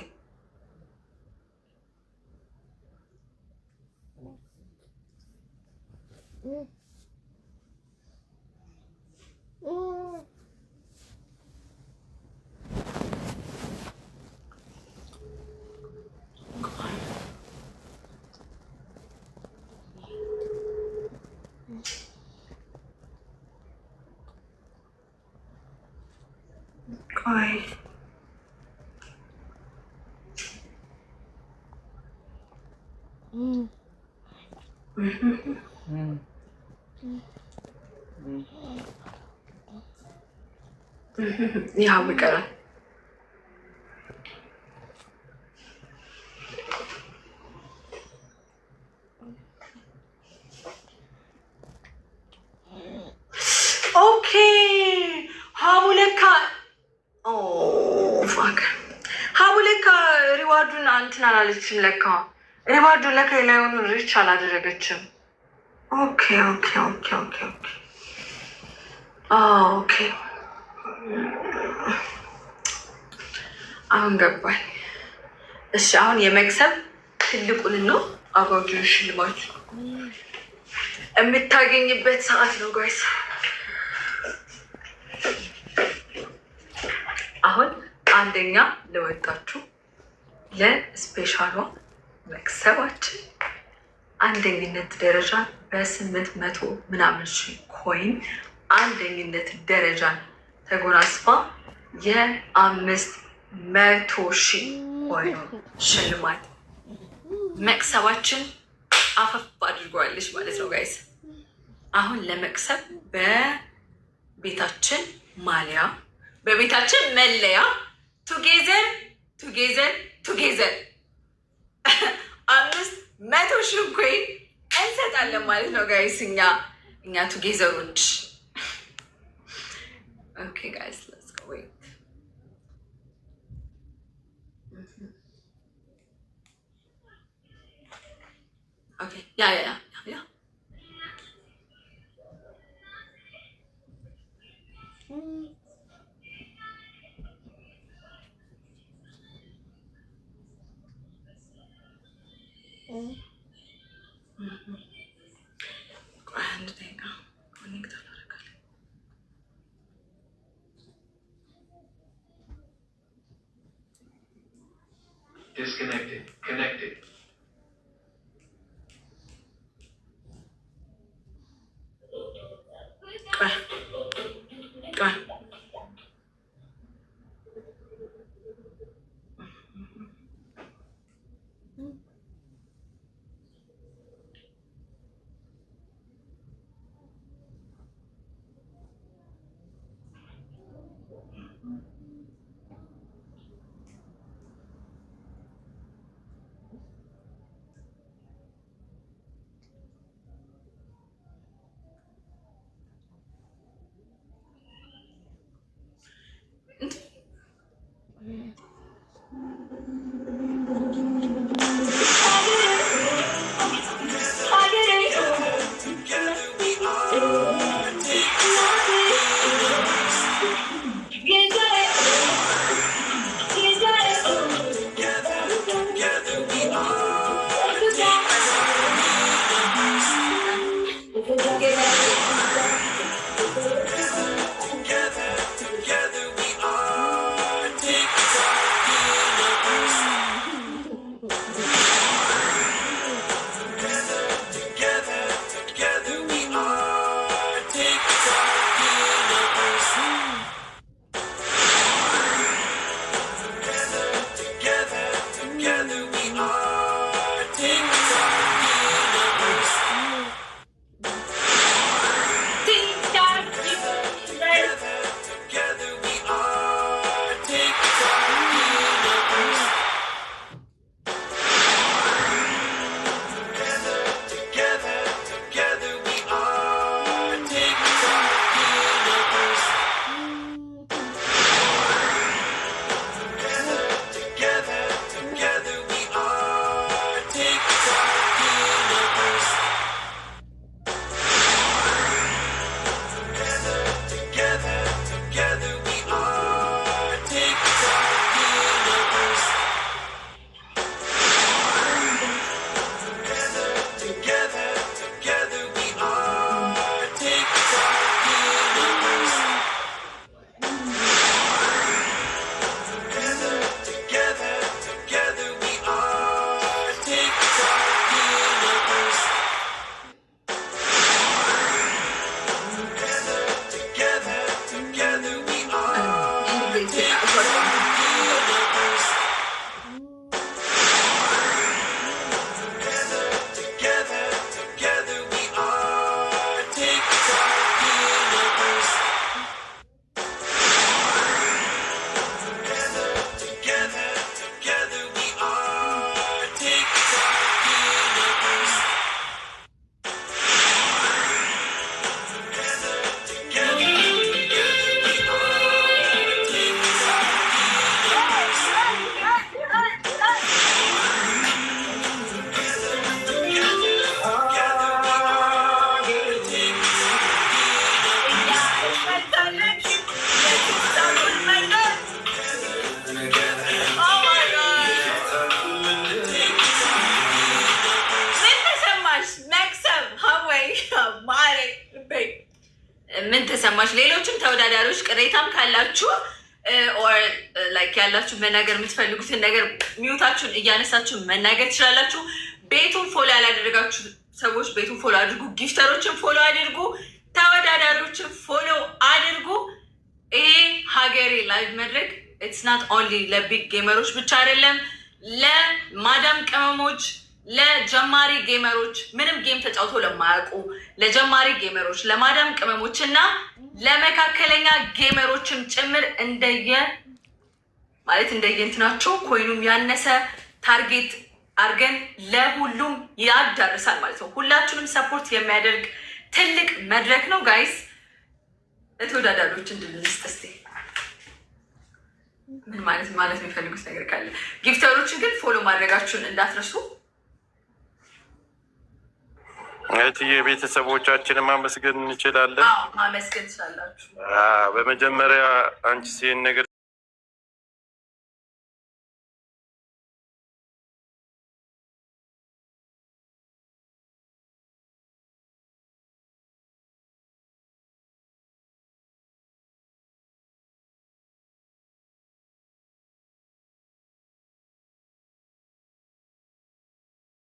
ቆይ ያው ይቀራል። ኦኬ ሀቡ ለካ ሀቡ ለካ ሪዋርዱን እንትን አላለችም። ለካ ሪዋርዱን ለካ የላይሆኑ ሪች አላደረገችም። ኦኬ አሁን ገባኝ። እሺ አሁን የመክሰብ ትልቁን ነው አጓጊውን ሽልማት የምታገኝበት ሰዓት ነው ጋይስ። አሁን አንደኛ ለወጣችሁ ለስፔሻሏ መክሰባችን አንደኝነት ደረጃ በ800 ምናምን ሺህ ኮይን አንደኝነት ደረጃን ተጎናጽፋ የ500,000 ኮይን ሽልማት መክሰባችን አፈፍ አድርጓለች ማለት ነው ጋይስ። አሁን ለመክሰብ በቤታችን ማሊያ በቤታችን መለያ ቱጌዘር 500,000 ኮይን እንሰጣለን ማለት ነው ጋይስ። እኛ ቱጌዘሮች። ኦኬ ጋይስ ሌትስ ጎ ዌይት ኦኬ ያ Disconnected. Connected. ምን ተሰማሽ? ሌሎችም ተወዳዳሪዎች ቅሬታም ካላችሁ ኦር ላይክ ያላችሁ መናገር የምትፈልጉትን ነገር ሚዩታችሁን እያነሳችሁ መናገር ትችላላችሁ። ቤቱን ፎሎ ያላደረጋችሁ ሰዎች ቤቱን ፎሎ አድርጉ። ጊፍተሮችን ፎሎ አድርጉ። ተወዳዳሪዎችን ፎሎ አድርጉ። ይሄ ሀገሬ ላይቭ መድረክ ኢትስ ናት ኦንሊ ለቢግ ጌመሮች ብቻ አይደለም፣ ለማዳም ቅመሞች፣ ለጀማሪ ጌመሮች፣ ምንም ጌም ተጫውቶ ለማያውቁ ለጀማሪ ጌመሮች፣ ለማዳም ቅመሞች እና ለመካከለኛ ጌመሮችም ጭምር እንደየእንትናቸው ኮይኑም ያነሰ ታርጌት አድርገን ለሁሉም ያዳርሳል ማለት ነው። ሁላችሁንም ሰፖርት የሚያደርግ ትልቅ መድረክ ነው ጋይስ። ለተወዳዳሪዎች እንድንስጥ እስቲ ምን ማለት የሚፈልጉት ነገር ካለ ጊፍተሮችን ግን ፎሎ ማድረጋችሁን እንዳትረሱ። እህትዬ ቤተሰቦቻችንን ማመስገን እንችላለን። ማመስገን ትችላላችሁ። በመጀመሪያ አንቺ ሲን ነገር